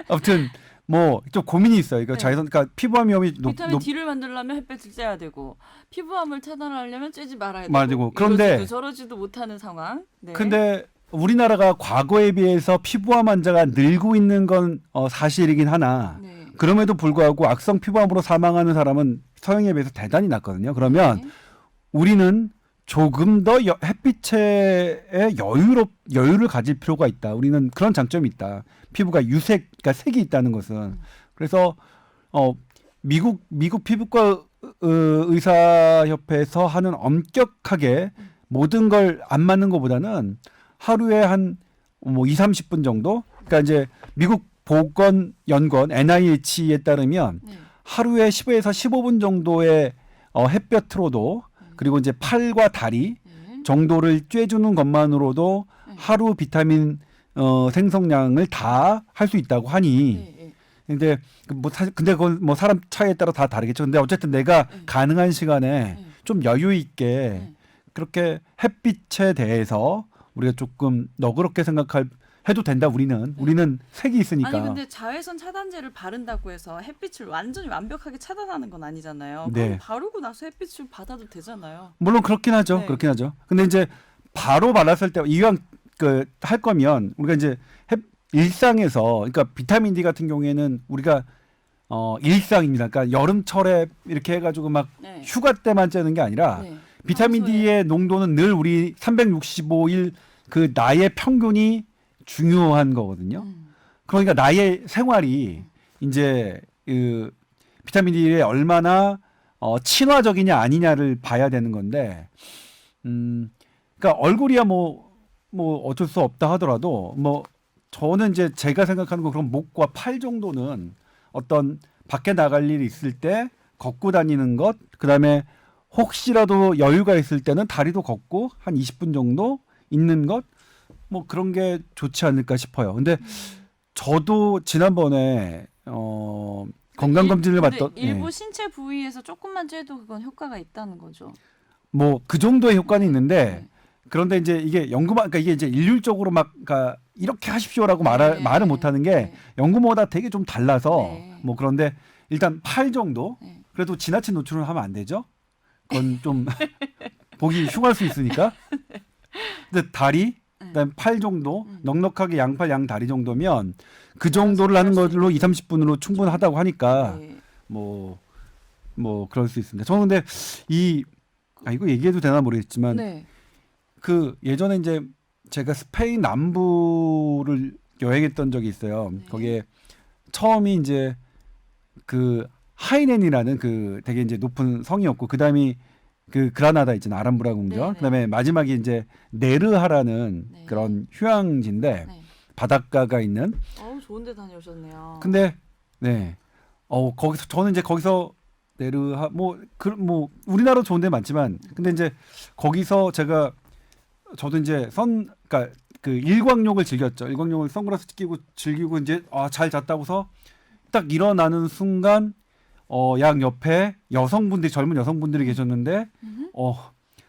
아무튼 뭐 좀 고민이 있어요. 이거 네. 자외선, 그러니까 피부암 위험이 비타민 D를 만들려면 햇볕을 쬐야 되고 피부암을 차단하려면 쬐지 말아야 되고. 말고. 그런데 이러지도 저러지도 못하는 상황. 네. 근데 우리나라가 과거에 비해서 피부암 환자가 늘고 있는 건 사실이긴 하나 네. 그럼에도 불구하고 악성 피부암으로 사망하는 사람은 서양에 비해서 대단히 낮거든요. 그러면 네. 우리는 조금 더 햇빛에 여유를 가질 필요가 있다. 우리는 그런 장점이 있다. 피부가 그러니까 색이 있다는 것은. 그래서 미국 피부과 의사협회에서 하는 엄격하게 모든 걸 안 맞는 것보다는 하루에 한 뭐 2, 30분 정도. 그러니까 이제 미국 보건연구원 NIH에 따르면 네. 하루에 10에서 15분 정도의 햇볕으로도 그리고 이제 팔과 다리 네. 정도를 쬐주는 것만으로도 네. 하루 비타민 생성량을 다 할 수 있다고 하니. 네. 네. 근데 근데 그건 뭐 사람 차이에 따라 다 다르겠죠. 근데 어쨌든 내가 네. 가능한 시간에 네. 좀 여유 있게 네. 그렇게 햇빛에 대해서 우리가 조금 너그럽게 해도 된다. 우리는 색이 있으니까. 아니 근데 자외선 차단제를 바른다고 해서 햇빛을 완전히 완벽하게 차단하는 건 아니잖아요. 네. 그럼 바르고 나서 햇빛을 받아도 되잖아요. 물론 그렇긴 하죠. 네. 그렇긴 하죠. 근데 이제 바로 발랐을 때 이왕 할 거면 우리가 이제 일상에서 그러니까 비타민 D 같은 경우에는 우리가 일상입니다. 그러니까 여름철에 이렇게 해가지고 막 네. 휴가 때만 쬐는 게 아니라 네. 비타민 평소에. D의 농도는 늘 우리 365일 그 나의 평균이 중요한 거거든요. 그러니까 나의 생활이 이제 그 비타민 D에 얼마나 친화적이냐 아니냐를 봐야 되는 건데, 그러니까 얼굴이야 뭐 어쩔 수 없다 하더라도 뭐 저는 이제 제가 생각하는 거 그럼 목과 팔 정도는 어떤 밖에 나갈 일이 있을 때 걷고 다니는 것, 그다음에 혹시라도 여유가 있을 때는 다리도 걷고 한 20분 정도 있는 것, 뭐 그런 게 좋지 않을까 싶어요. 근데 저도 지난번에 건강 검진을 받던 일부 신체 부위에서 조금만 쬐도 그건 효과가 있다는 거죠. 뭐 그 정도의 효과는 있는데 네. 그런데 이제 이게 그러니까 이게 이제 일률적으로 막 그러니까 이렇게 하십시오라고 말을 못 하는 게 네. 연구마다 되게 좀 달라서 네. 뭐 그런데 일단 팔 정도 네. 그래도 지나친 노출을 하면 안 되죠. 그건 좀 보기 흉할 수 있으니까. 근데 다리 그다음 팔 정도 넉넉하게 양팔 양다리 정도면 그 정도를 하는 걸로 2, 30분으로 충분하다고 하니까 네. 뭐 그럴 수 있습니다. 저는 근데 이거 얘기해도 되나 모르겠지만 네. 그 예전에 이제 제가 스페인 남부를 여행했던 적이 있어요. 네. 거기에 처음이 이제 그 하이넨이라는 그 되게 이제 높은 성이었고 그다음이 그 그라나다 있잖아요. 아람브라 궁전. 네네. 그다음에 마지막이 이제 네르하라는 네. 그런 휴양지인데 네. 바닷가가 있는. 좋은 데 다녀오셨네요. 근데 네. 거기서 저는 이제 거기서 네르하 뭐 우리나라도 좋은 데 많지만 근데 이제 거기서 저도 이제 그러니까 그 일광욕을 즐겼죠. 일광욕을 선글라스 끼고 즐기고 이제 잘 잤다고서 딱 일어나는 순간 양 옆에 젊은 여성분들이 계셨는데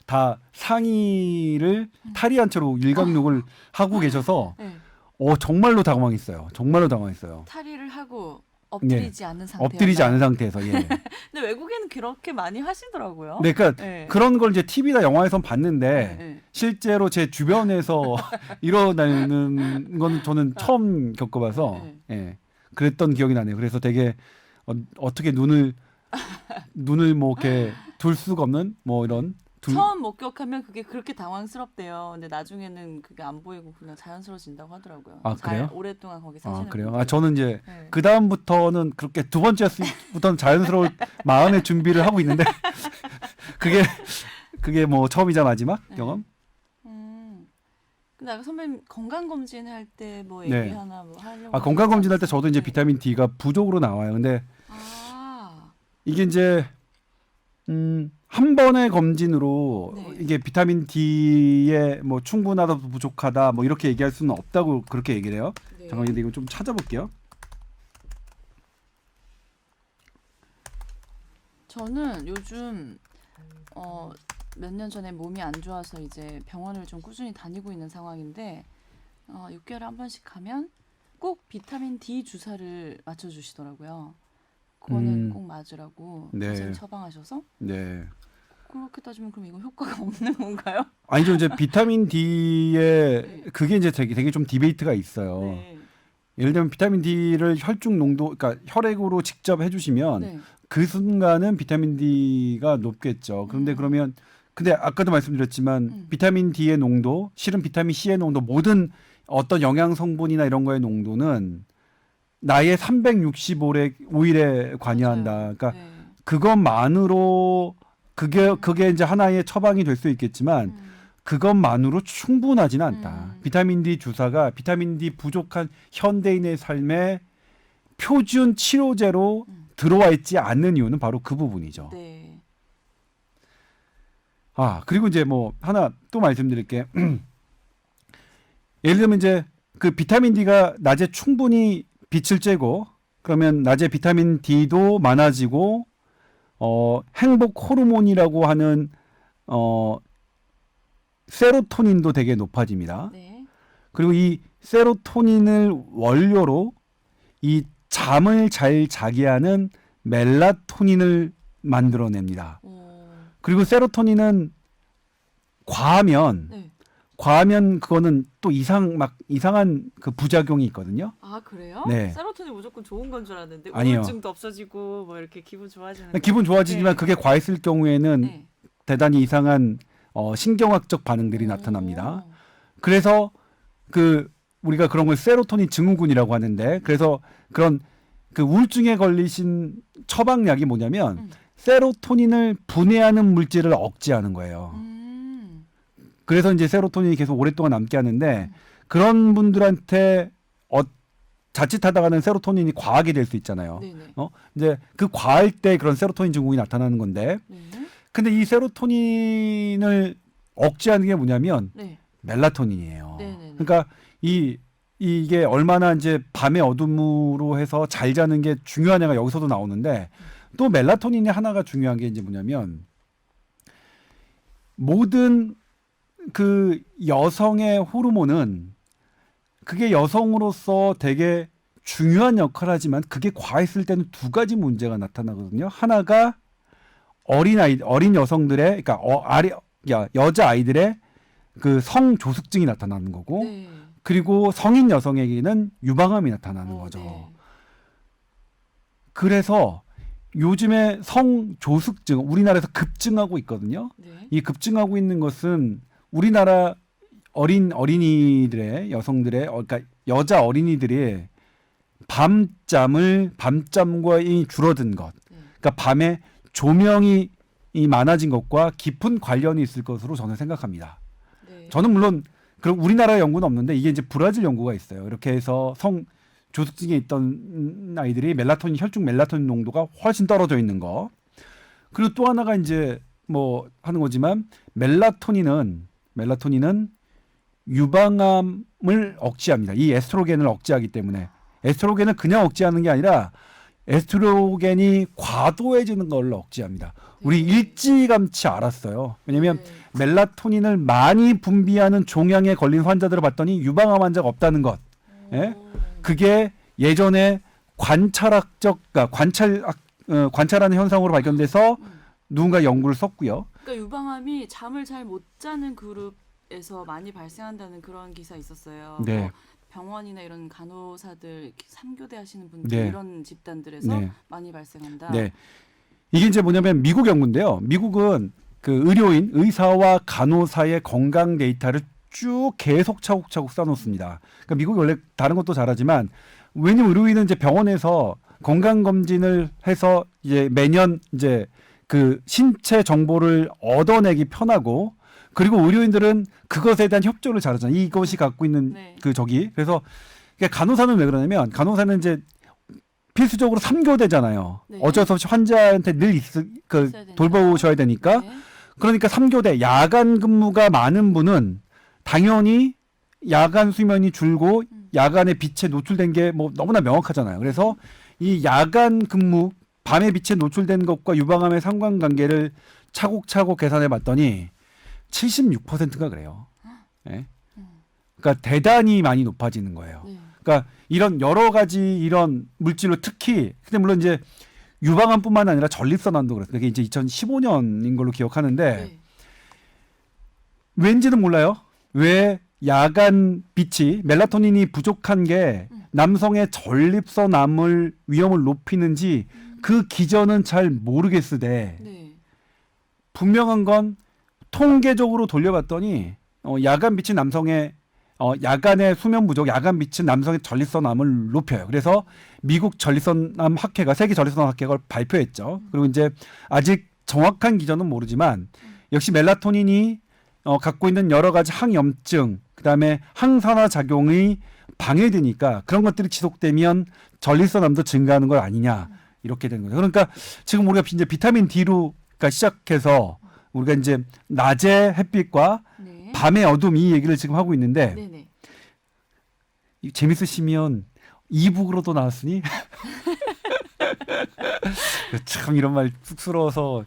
다 상의를 탈의한 채로 일광욕을 하고 계셔서 네. 정말로 당황했어요. 정말로 당황했어요. 탈의를 하고 엎드리지 않은 상태. 엎드리지 않은 상태에서. 예. 근데 외국에는 그렇게 많이 하시더라고요. 네, 그러니까 네. 그런 걸 이제 TV나 영화에선 봤는데 네, 네. 실제로 제 주변에서 일어나는 건 저는 처음 겪어봐서 예, 그랬던 기억이 나네요. 그래서 되게 어떻게 눈을 뭐 이렇게 둘 수가 없는 뭐 이런 처음 목격하면 그게 그렇게 당황스럽대요. 근데 나중에는 그게 안 보이고 그냥 자연스러워진다고 하더라고요. 그래요? 오랫동안 거기 사시는 그래요? 분들은. 저는 이제 네. 그 다음부터는 그렇게 두 번째부터는 자연스러울 마음의 준비를 하고 있는데 그게 뭐 처음이자 마지막 경험? 근데 아까 선배님 건강 검진 할 때 뭐 네. 얘기 하나 뭐 하려고 건강 검진할 때 저도 이제 네. 비타민 D가 부족으로 나와요. 근데 이게 이제 한 번의 검진으로 네. 이게 비타민 D에 뭐 충분하다 부족하다 뭐 이렇게 얘기할 수는 없다고 그렇게 얘기를 해요. 네. 잠깐만요. 근데 이거 좀 찾아볼게요. 저는 요즘 몇 년 전에 몸이 안 좋아서 이제 병원을 좀 꾸준히 다니고 있는 상황인데 6개월에 한 번씩 가면 꼭 비타민 D 주사를 맞춰주시더라고요. 그거는 꼭 맞으라고 네. 선생님 처방하셔서. 네. 그렇게 따지면 그럼 이거 효과가 없는 건가요? 아니죠. 이제 비타민 D에 네. 그게 이제 되게 좀 디베이트가 있어요. 네. 예를 들면 비타민 D를 혈중 농도, 그러니까 혈액으로 직접 해주시면 네. 그 순간은 비타민 D가 높겠죠. 그런데 그러면 근데 아까도 말씀드렸지만 비타민 D의 농도, 실은 비타민 C의 농도, 모든 어떤 영양 성분이나 이런 거의 농도는 나의 365일에 관여한다. 맞아요. 그러니까 네. 그것만으로 그게 이제 하나의 처방이 될 수 있겠지만 그것만으로 충분하지는 않다. 비타민 D 주사가 비타민 D 부족한 현대인의 삶에 표준 치료제로 들어와 있지 않는 이유는 바로 그 부분이죠. 네. 그리고 이제 뭐 하나 또 말씀드릴게. 예를 들면 이제 그 비타민 D가 낮에 충분히 빛을 쬐고 그러면 낮에 비타민 D도 많아지고 행복 호르몬이라고 하는 세로토닌도 되게 높아집니다. 네. 그리고 이 세로토닌을 원료로 이 잠을 잘 자게 하는 멜라토닌을 만들어냅니다. 그리고 세로토닌은 과하면 네. 그거는 또 이상한 그 부작용이 있거든요. 아 그래요? 네. 세로토닌 무조건 좋은 건 줄 알았는데 아니요. 우울증도 없어지고 뭐 이렇게 기분 좋아지는. 기분 좋아지지만 네. 그게 과했을 경우에는 네. 대단히 이상한 신경학적 반응들이 나타납니다. 그래서 우리가 그런 걸 세로토닌 증후군이라고 하는데, 그래서 그런 그 우울증에 걸리신 처방약이 뭐냐면 세로토닌을 분해하는 물질을 억제하는 거예요. 그래서 이제 세로토닌이 계속 오랫동안 남게 하는데 그런 분들한테 자칫하다가는 세로토닌이 과하게 될 수 있잖아요. 네네. 이제 그 과할 때 그런 세로토닌 증후군이 나타나는 건데, 네. 근데 이 세로토닌을 억제하는 게 뭐냐면 네. 멜라토닌이에요. 네네네. 그러니까 이게 얼마나 이제 밤의 어둠으로 해서 잘 자는 게 중요하냐가 여기서도 나오는데, 또 멜라토닌이 하나가 중요한 게 이제 뭐냐면 모든 그 여성의 호르몬은 그게 여성으로서 되게 중요한 역할을 하지만 그게 과했을 때는 두 가지 문제가 나타나거든요. 하나가 어린 여성들의, 그러니까 여자 아이들의 그 성조숙증이 나타나는 거고, 네. 그리고 성인 여성에게는 유방암이 나타나는 거죠. 네. 그래서 요즘에 성조숙증 우리나라에서 급증하고 있거든요. 네. 이 급증하고 있는 것은 우리나라 어린이들의 여성들의 그러니까 여자 어린이들이 밤잠과 이 줄어든 것, 그러니까 밤에 조명이 많아진 것과 깊은 관련이 있을 것으로 저는 생각합니다. 네. 저는 물론 그럼 우리나라 연구는 없는데 이게 이제 브라질 연구가 있어요. 이렇게 해서 성조숙증에 있던 아이들이 혈중 멜라토닌 농도가 훨씬 떨어져 있는 거. 그리고 또 하나가 이제 뭐 하는 거지만 멜라토닌은 유방암을 억제합니다. 이 에스트로겐을 억제하기 때문에, 에스트로겐을 그냥 억제하는 게 아니라 에스트로겐이 과도해지는 걸 억제합니다. 우리 일찌감치 알았어요. 왜냐하면 멜라토닌을 많이 분비하는 종양에 걸린 환자들을 봤더니 유방암 환자가 없다는 것. 예? 그게 예전에 관찰하는 현상으로 발견돼서 누군가 연구를 썼고요. 그러니까 유방암이 잠을 잘 못 자는 그룹에서 많이 발생한다는 그런 기사 있었어요. 네. 뭐 병원이나 이런 간호사들 3교대 하시는 분들 네. 이런 집단들에서 네. 많이 발생한다. 네. 이게 이제 뭐냐면 미국 연구인데요. 미국은 그 의사와 간호사의 건강 데이터를 쭉 계속 차곡차곡 쌓아놓습니다. 그러니까 미국이 원래 다른 것도 잘하지만, 왜냐면 의료인은 이제 병원에서 건강 검진을 해서 이제 매년 이제 그 신체 정보를 얻어내기 편하고, 그리고 의료인들은 그것에 대한 협조를 잘하잖아요. 이것이 갖고 있는 네. 그래서 간호사는 왜 그러냐면, 간호사는 이제 필수적으로 3교대잖아요. 네. 어쩔 수 없이 환자한테 늘 있어야 되니까. 돌보셔야 되니까. 네. 그러니까 3교대 야간 근무가 많은 분은 당연히 야간 수면이 줄고 야간에 빛에 노출된 게 뭐 너무나 명확하잖아요. 그래서 이 야간 근무, 밤에 빛에 노출된 것과 유방암의 상관관계를 차곡차곡 계산해 봤더니 76%가 그래요. 예? 그러니까 대단히 많이 높아지는 거예요. 네. 그러니까 이런 여러 가지 이런 물질로, 특히 근데 물론 이제 유방암뿐만 아니라 전립선암도 그랬어요. 그게 이제 2015년인 걸로 기억하는데, 네. 왠지는 몰라요. 왜 야간 빛이, 멜라토닌이 부족한 게 남성의 전립선암을 위험을 높이는지 그 기전은 잘 모르겠으되 네. 분명한 건 통계적으로 돌려봤더니 야간 비친 남성의 야간의 수면 부족, 야간 비친 남성의 전립선암을 높여요. 그래서 미국 전립선암 학회가 세계 전립선암 학회가 발표했죠. 그리고 이제 아직 정확한 기전은 모르지만 역시 멜라토닌이 갖고 있는 여러 가지 항염증, 그다음에 항산화 작용이 방해되니까 그런 것들이 지속되면 전립선암도 증가하는 것 아니냐 이렇게 되는 거죠. 그러니까 지금 우리가 이제 비타민 D로 시작해서 우리가 이제 낮의 햇빛과 네. 밤의 어둠 이 얘기를 지금 하고 있는데 네네. 재밌으시면 이북으로도 나왔으니 참 이런 말 쑥스러워서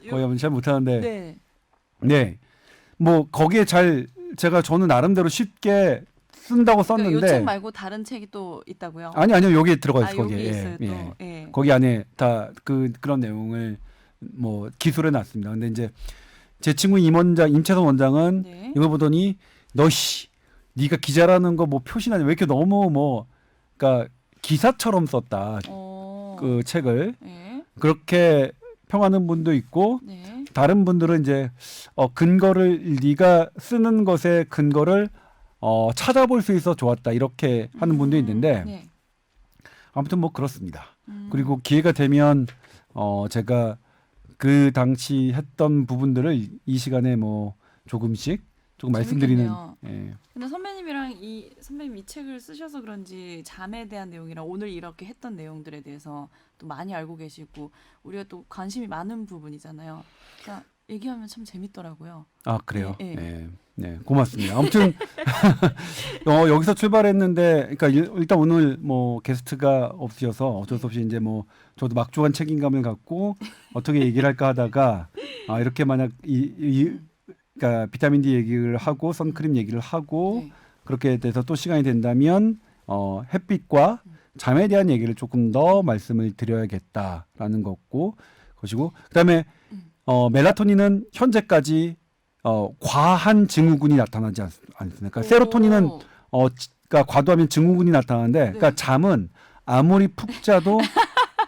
거의 잘 못하는데 네. 네. 뭐 거기에 저는 나름대로 쉽게 쓴다고 썼는데 그러니까 요책 말고 다른 책이 또 있다고요? 아니요 여기에 들어가 있어요. 여기 거기에. 있어요 또. 예. 예. 거기 안에 다 그런 내용을 뭐 기술해 놨습니다. 근데 이제 제 친구 임채선 원장은 네. 이걸 보더니 네가 기자라는 거 뭐 표시나 왜 이렇게 너무 그러니까 기사처럼 썼다. 그 책을 네. 그렇게 평하는 분도 있고 네. 다른 분들은 이제 근거를 네가 쓰는 것의 근거를 찾아볼 수 있어 좋았다 이렇게 하는 분도 있는데 네. 아무튼 뭐 그렇습니다. 그리고 기회가 되면 제가 그 당시 했던 부분들을 이 시간에 뭐 조금씩 조금 말씀드리는. 재밌겠네요. 예. 근데 선배님 이 책을 쓰셔서 그런지 잠에 대한 내용이랑 오늘 이렇게 했던 내용들에 대해서 또 많이 알고 계시고 우리가 또 관심이 많은 부분이잖아요. 그러니까 얘기하면 참 재밌더라고요. 아 그래요. 네, 네, 네, 고맙습니다. 아무튼 여기서 출발했는데, 그러니까 일단 오늘 뭐 게스트가 없으셔서 어쩔 수 없이 이제 뭐 저도 막중한 책임감을 갖고 어떻게 얘기를 할까 하다가 이렇게 만약 그러니까 비타민 D 얘기를 하고 선크림 얘기를 하고 네. 그렇게 돼서 또 시간이 된다면 햇빛과 잠에 대한 얘기를 조금 더 말씀을 드려야겠다라는 것이고 그다음에 멜라토닌은 현재까지 과한 증후군이 나타나지 않습니다. 그러니까 세로토닌은 그러니까 과도하면 증후군이 나타나는데 네. 그러니까 잠은 아무리 푹 자도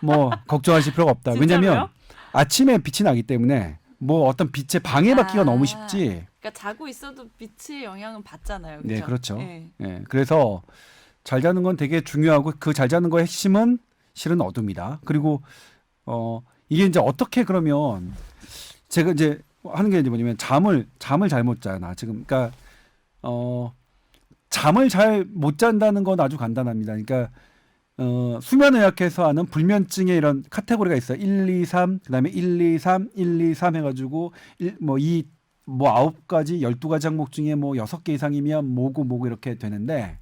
뭐 걱정하실 필요가 없다. 진짜로요? 왜냐하면 아침에 빛이 나기 때문에 뭐 어떤 빛에 방해받기가 너무 쉽지. 그러니까 자고 있어도 빛의 영향은 받잖아요. 네, 그렇죠. 네. 예, 그래서 잘 자는 건 되게 중요하고 그 잘 자는 거의 핵심은 실은 어둠이다. 그리고 이게 이제 어떻게 그러면 제가 이제 하는 게 이제 뭐냐면 잠을 잘 못 자나 지금 그러니까 잠을 잘 못 잔다는 건 아주 간단합니다. 그러니까 수면의학에서 하는 불면증의 이런 카테고리가 있어요. 1, 2, 3 그다음에 1, 2, 3, 1, 2, 3 해가지고 9가지 12가지 항목 중에 뭐 6개 이상이면 뭐고 이렇게 되는데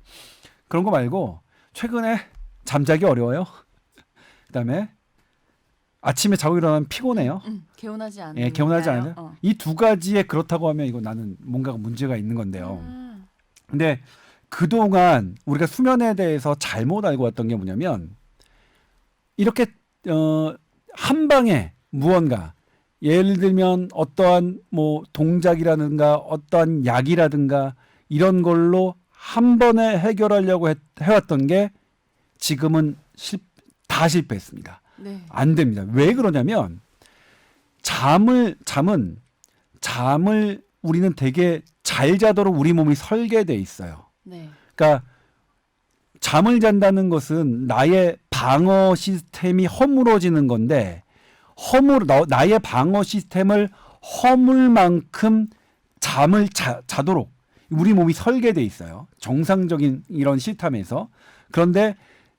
그런 거 말고 최근에 잠자기 어려워요. 그다음에 아침에 자고 일어나면 피곤해요. 개운하지 않아요. 예, 개운하지 않아요. 이 두 가지에 그렇다고 하면 이거 나는 뭔가가 문제가 있는 건데요. 근데 그동안 우리가 수면에 대해서 잘못 알고 왔던 게 뭐냐면 이렇게 한 방에 무언가 예를 들면 어떠한 뭐 동작이라든가 어떠한 약이라든가 이런 걸로 한 번에 해결하려고 해왔던 게 지금은 다 실패했습니다. 네. 안 됩니다. 왜 그러냐면 잠을 우리는 되게 잘 자도록 우리 몸이 설계돼 있어요. 네. 그러니까 잠을 잔다는 것은 나의 방어 시스템이 허물어지는 건데 나의 방어 시스템을 허물 만큼 잠을 자도록 우리 몸이 설계돼 있어요. 정상적인 이런 시스템에서. 그런데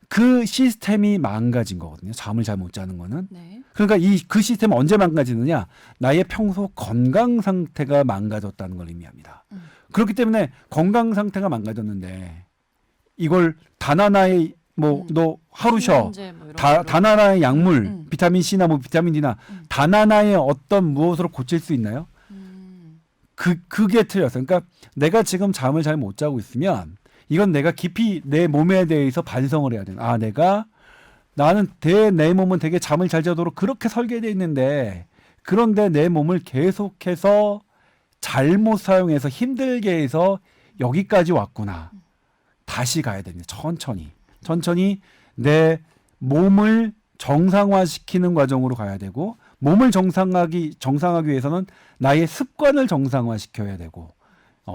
그 시스템이 망가진 거거든요. 잠을 잘 못 자는 거는. 네. 그러니까 그 시스템은 언제 망가지느냐? 나의 평소 건강 상태가 망가졌다는 걸 의미합니다. 그렇기 때문에 건강 상태가 망가졌는데 이걸 단 하나의 너 하루 쉬어. 단 하나의 약물, 비타민 C나 뭐 비타민 D나 단 하나의 어떤 무엇으로 고칠 수 있나요? 그게 틀렸어요. 그러니까 내가 지금 잠을 잘 못 자고 있으면 이건 내가 깊이 내 몸에 대해서 반성을 해야 돼요. 나는 내 몸은 되게 잠을 잘 자도록 그렇게 설계되어 있는데 그런데 내 몸을 계속해서 잘못 사용해서 힘들게 해서 여기까지 왔구나. 다시 가야 됩니다. 천천히 내 몸을 정상화시키는 과정으로 가야 되고 몸을 정상하기 위해서는 나의 습관을 정상화시켜야 되고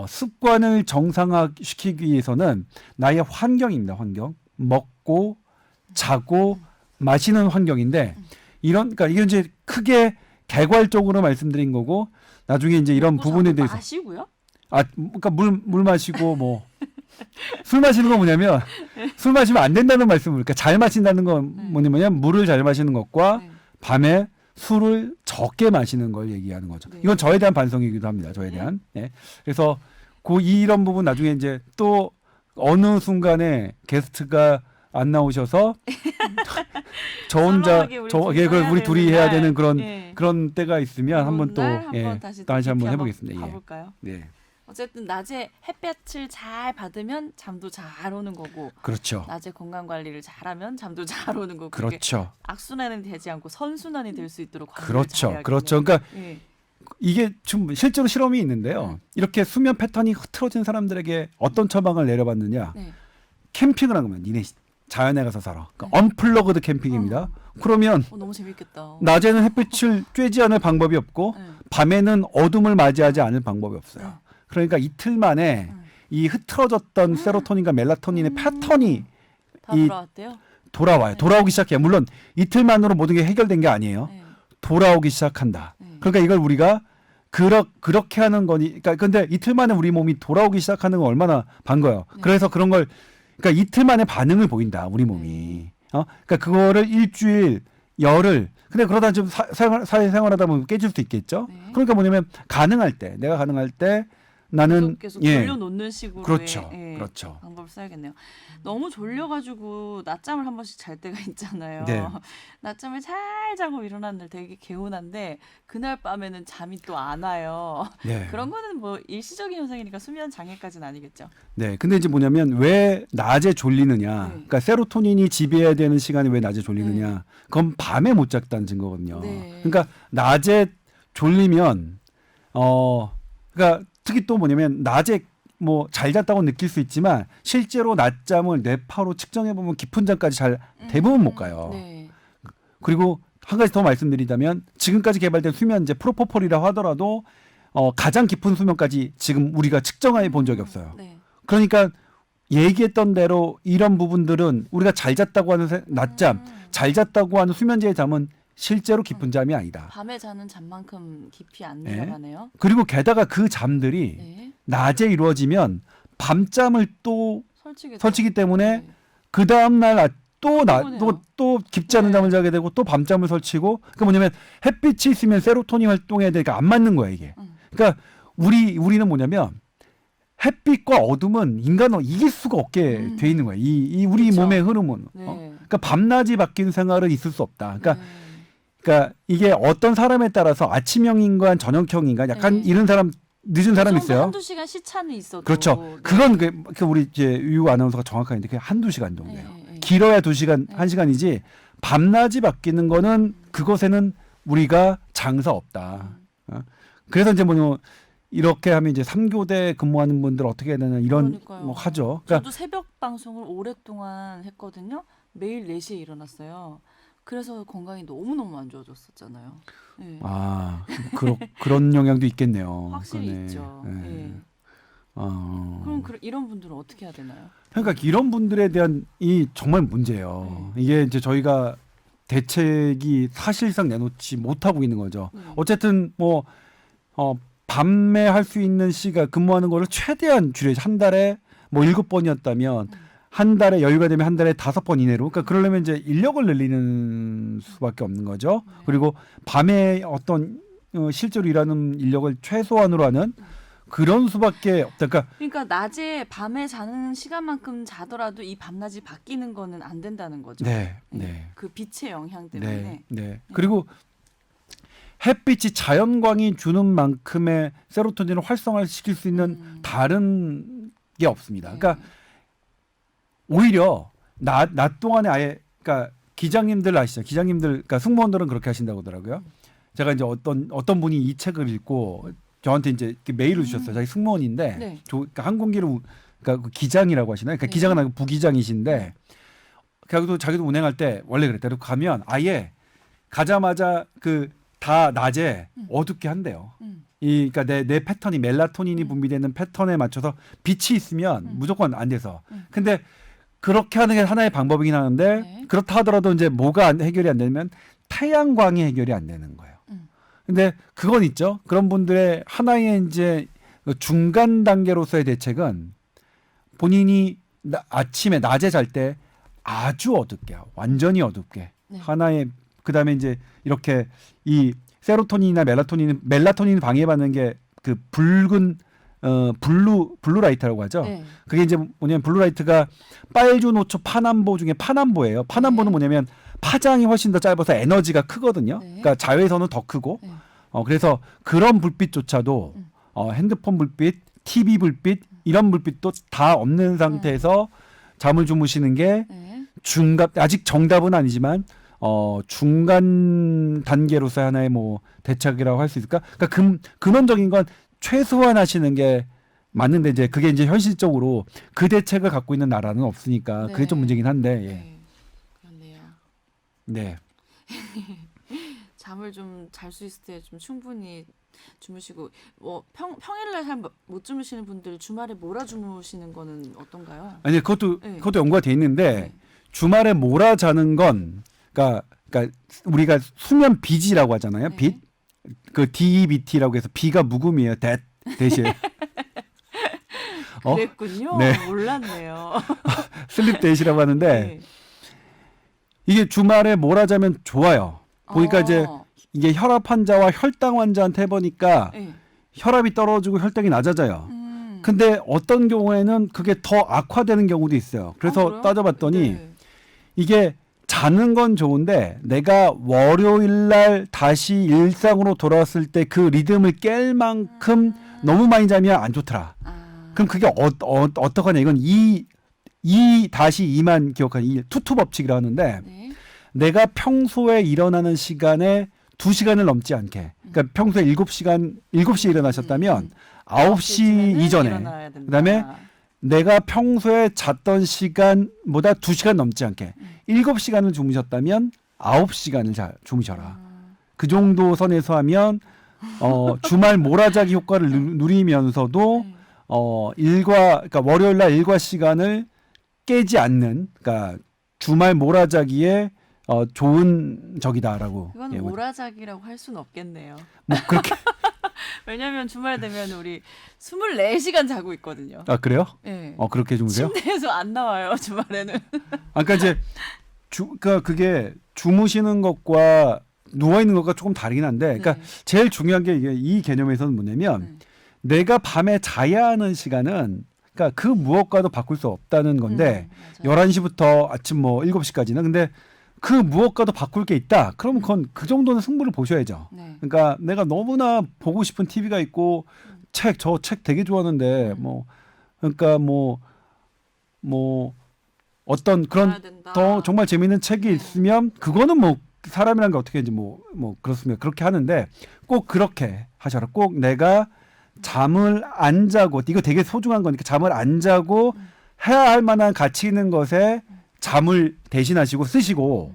습관을 정상화시키기 위해서는 나의 환경입니다. 환경. 먹고 자고 마시는 환경인데 그러니까 이건 이제 크게 개괄적으로 말씀드린 거고 나중에 이제 이런 부분에 대해서 마시고요? 그러니까 물 마시고 뭐 술 마시는 건 뭐냐면 술 마시면 안 된다는 말씀을 그러니까 잘 마신다는 건 뭐냐면 물을 잘 마시는 것과 네. 밤에 술을 적게 마시는 걸 얘기하는 거죠. 네. 이건 저에 대한 반성이기도 합니다. 저에 대한. 예. 그래서 이런 부분 나중에 이제 또 어느 순간에 게스트가 안 나오셔서 저 혼자 우리 둘이 해야 되는 그런 때가 있으면 한번 또 다시 한번 해보겠습니다. 가볼까요? 예. 어쨌든 낮에 햇볕을 잘 받으면 잠도 잘 오는 거고, 그렇죠. 낮에 건강 관리를 잘하면 잠도 잘 오는 거고, 그렇죠. 악순환이 되지 않고 선순환이 될 수 있도록 관리를 그렇죠. 잘해야겠네요. 그렇죠. 그러니까 예. 이게 좀 실제로 실험이 있는데요. 이렇게 수면 패턴이 흐트러진 사람들에게 어떤 처방을 내려봤느냐? 네. 캠핑을 한 거면 니네 자연에 가서 살아. 그러니까 언플러그드 캠핑입니다. 그러면 너무 재밌겠다. 낮에는 햇빛을 쬐지 않을 방법이 없고 네. 밤에는 어둠을 맞이하지 않을 방법이 없어요. 그러니까 이틀 만에 이 흐트러졌던 세로토닌과 멜라토닌의 패턴이 다 돌아왔대요? 돌아와요. 네. 돌아오기 시작해요. 물론 이틀만으로 모든 게 해결된 게 아니에요. 네. 돌아오기 시작한다. 그러니까 이걸 우리가 그렇게 하는 거니. 그러니까 근데 이틀 만에 우리 몸이 돌아오기 시작하는 건 얼마나 반가워요. 그래서 그런 걸 그러니까 이틀 만에 반응을 보인다. 우리 몸이. 그러니까 그거를 일주일, 열흘. 근데 그러다 좀 사회생활하다 보면 깨질 수도 있겠죠. 네. 그러니까 뭐냐면 내가 가능할 때 나는 계속 돌려놓는 식으로 그렇죠. 그렇죠. 방법을 써야겠네요. 너무 졸려가지고 낮잠을 한 번씩 잘 때가 있잖아요. 네. 낮잠을 잘 자고 일어나는 날 되게 개운한데 그날 밤에는 잠이 또 안 와요. 네. 그런 거는 뭐 일시적인 현상이니까 수면 장애까지는 아니겠죠. 네. 근데 이제 뭐냐면 왜 낮에 졸리느냐. 네. 그러니까 세로토닌이 지배해야 되는 시간이 왜 낮에 졸리느냐. 네. 그건 밤에 못 잤다는 증거거든요. 네. 그러니까 낮에 졸리면 그러니까 특히 또 뭐냐면 낮에 뭐 잘 잤다고 느낄 수 있지만 실제로 낮잠을 뇌파로 측정해 보면 깊은 잠까지 잘 대부분 못 가요. 네. 그리고 한 가지 더 말씀드리자면 지금까지 개발된 수면제 프로포폴이라 하더라도 가장 깊은 수면까지 지금 우리가 측정해 본 적이 없어요. 네. 그러니까 얘기했던 대로 이런 부분들은 우리가 잘 잤다고 하는 낮잠, 잘 잤다고 하는 수면제의 잠은 실제로 깊은 잠이 아니다. 밤에 자는 잠만큼 깊이 안 네. 내려가네요. 그리고 게다가 그 잠들이 네. 낮에 이루어지면 밤잠을 또 설치게 설치기 때문에 네. 그 다음 날 피곤해요. 또 깊지 않은 네. 잠을 자게 되고 또 밤잠을 설치고 그러니까 뭐냐면 햇빛이 있으면 세로토닌 활동해야 되니까 안 맞는 거야 이게. 그러니까 우리는 뭐냐면 햇빛과 어둠은 인간은 이길 수가 없게 돼 있는 거야. 이 우리 그쵸. 몸의 흐름은. 네. 그러니까 밤낮이 바뀌는 생활은 있을 수 없다. 그러니까 네. 그러니까 이게 어떤 사람에 따라서 아침형 인간, 저녁형 인간, 약간 네. 이런 사람, 늦은 사람 그 정도 있어요. 한두 시간 시차는 있어도. 그렇죠. 네. 그건 우리 이제 유 아나운서가 정확하게 그게 한두 시간 정도예요. 네. 길어야 2시간, 1시간이지 밤낮이 바뀌는 거는 그것에는 우리가 장사 없다. 그래서 이제 뭐 이렇게 하면 이제 3교대 근무하는 분들 어떻게 해야 되나 이런 그러니까요. 뭐 하죠. 그러니까 저도 새벽 방송을 오랫동안 했거든요. 매일 4시에 일어났어요. 그래서 건강이 너무너무 안 좋아졌었잖아요. 네. 그런 영향도 있겠네요. 확실히 그러네. 있죠. 네. 네. 그럼 이런 분들은 어떻게 해야 되나요? 그러니까 이런 분들에 대한 이 정말 문제예요. 이게 이제 저희가 대책이 사실상 내놓지 못하고 있는 거죠. 어쨌든 뭐 밤에 할 수 있는 시간 근무하는 거를 최대한 줄여야지. 한 달에 뭐 7번이었다면 한 달에 여유가 되면 한 달에 5번 이내로. 그러니까 그러려면 이제 인력을 늘리는 수밖에 없는 거죠. 그리고 밤에 어떤 실제로 일하는 인력을 최소한으로 하는 그런 수밖에 없다. 그러니까 낮에 밤에 자는 시간만큼 자더라도 이 밤낮이 바뀌는 거는 안 된다는 거죠. 네. 그 빛의 영향 때문에. 네. 그리고 햇빛이 자연광이 주는 만큼의 세로토닌을 활성화시킬 수 있는 다른 게 없습니다. 그러니까 오히려 낮 동안에 아예 그러니까 기장님들 아시죠? 기장님들 그러니까 승무원들은 그렇게 하신다고 하더라고요. 제가 이제 어떤 분이 이 책을 읽고 저한테 이제 이렇게 메일을 주셨어요. 자기 승무원인데 네. 그러니까 항공기를 그러니까 그 기장이라고 하시나요? 그러니까 기장은 아니고 부기장이신데 자기도 운행할 때 원래 그랬대요. 가면 아예 가자마자 그 다 낮에 어둡게 한대요. 그러니까 내 패턴이 멜라토닌이 분비되는 패턴에 맞춰서 빛이 있으면 무조건 안 돼서. 근데 그렇게 하는 게 하나의 방법이긴 하는데 네. 그렇다 하더라도 이제 뭐가 해결이 안 되면 태양광이 해결이 안 되는 거예요. 근데 그건 있죠. 그런 분들의 하나의 이제 중간 단계로서의 대책은 본인이 아침에 낮에 잘 때 아주 어둡게, 완전히 어둡게 네. 하나의 그다음에 이제 이렇게 이 세로토닌이나 멜라토닌을 방해받는 게 그 붉은 블루라이트라고 하죠. 네. 그게 이제 뭐냐면 블루라이트가 빨주노초 파남보 중에 파남보예요. 파남보는 네. 뭐냐면 파장이 훨씬 더 짧아서 에너지가 크거든요. 네. 그러니까 자외선은 더 크고 네. 그래서 그런 불빛조차도 핸드폰 불빛, TV 불빛 이런 불빛도 다 없는 상태에서 잠을 주무시는 게 네. 아직 정답은 아니지만 중간 단계로서 하나의 뭐 대책이라고 할 수 있을까? 그러니까 근원적인 건 최소한 하시는 게 맞는데 이제 그게 이제 현실적으로 그 대책을 갖고 있는 나라는 없으니까 그게 좀 네. 문제긴 한데 예. 네. 그렇네요. 네. 잠을 좀 잘 수 있을 때 좀 충분히 주무시고 뭐 평일날 잘 못 주무시는 분들 주말에 몰아 주무시는 거는 어떤가요? 아니 네. 그것도 연구가 돼 있는데 네. 주말에 몰아 자는 건 그러니까 우리가 수면 비지라고 하잖아요. 네. 빛. 그 DEBT라고 해서 B가 묵음이에요. 대신 그랬군요. 네. 몰랐네요. 슬립 데이시라고 하는데 네. 이게 주말에 몰아자면 좋아요. 보니까 이제 이게 혈압 환자와 혈당 환자한테 해보니까 네. 혈압이 떨어지고 혈당이 낮아져요. 근데 어떤 경우에는 그게 더 악화되는 경우도 있어요. 그래서 그래요? 따져봤더니 네. 이게 자는 건 좋은데 내가 월요일 날 다시 일상으로 돌아왔을 때 그 리듬을 깰 만큼 너무 많이 자면 안 좋더라. 그럼 그게 어떡하냐. 이건 2-2만 기억하는 이 투투 법칙이라 하는데 네. 내가 평소에 일어나는 시간에 2시간을 넘지 않게. 그러니까 평소에 7시에 일어나셨다면 9시 이전에. 그다음에 내가 평소에 잤던 시간보다 2시간 넘지 않게 7시간을 주무셨다면 9시간을 주무셔라. 그 정도 선에서 하면 주말 몰아자기 효과를 누리면서도 그러니까 월요일 날 일과 시간을 깨지 않는 그러니까 주말 몰아자기에 좋은 적이다라고. 이건 예, 몰아자기라고 할 수는 없겠네요. 뭐 그렇게 왜냐면 주말 되면 우리 24시간 자고 있거든요. 아 그래요? 네. 그렇게 주무세요? 침대에서 안 나와요, 주말에는. 그러니까 이제 그러니까 그게 주무시는 것과 누워 있는 것과 조금 다르긴 한데, 그러니까 네. 제일 중요한 게 이게 이 개념에서는 뭐냐면 내가 밤에 자야 하는 시간은 그러니까 그 무엇과도 바꿀 수 없다는 건데 11시부터 아침 뭐 7시까지는 근데 그 무엇과도 바꿀 게 있다. 그러면 그건 그 정도는 승부를 보셔야죠. 네. 그러니까 내가 너무나 보고 싶은 TV가 있고 저 책 되게 좋아하는데 뭐 그러니까 뭐 어떤 그런 봐야 된다. 더 정말 재미있는 책이 있으면 그거는 뭐 사람이란 게 어떻게 이제 뭐 그렇습니다. 그렇게 하는데 꼭 그렇게 하셔라. 꼭 내가 잠을 안 자고 이거 되게 소중한 거니까 잠을 안 자고 해야 할 만한 가치 있는 것에 잠을 대신하시고 쓰시고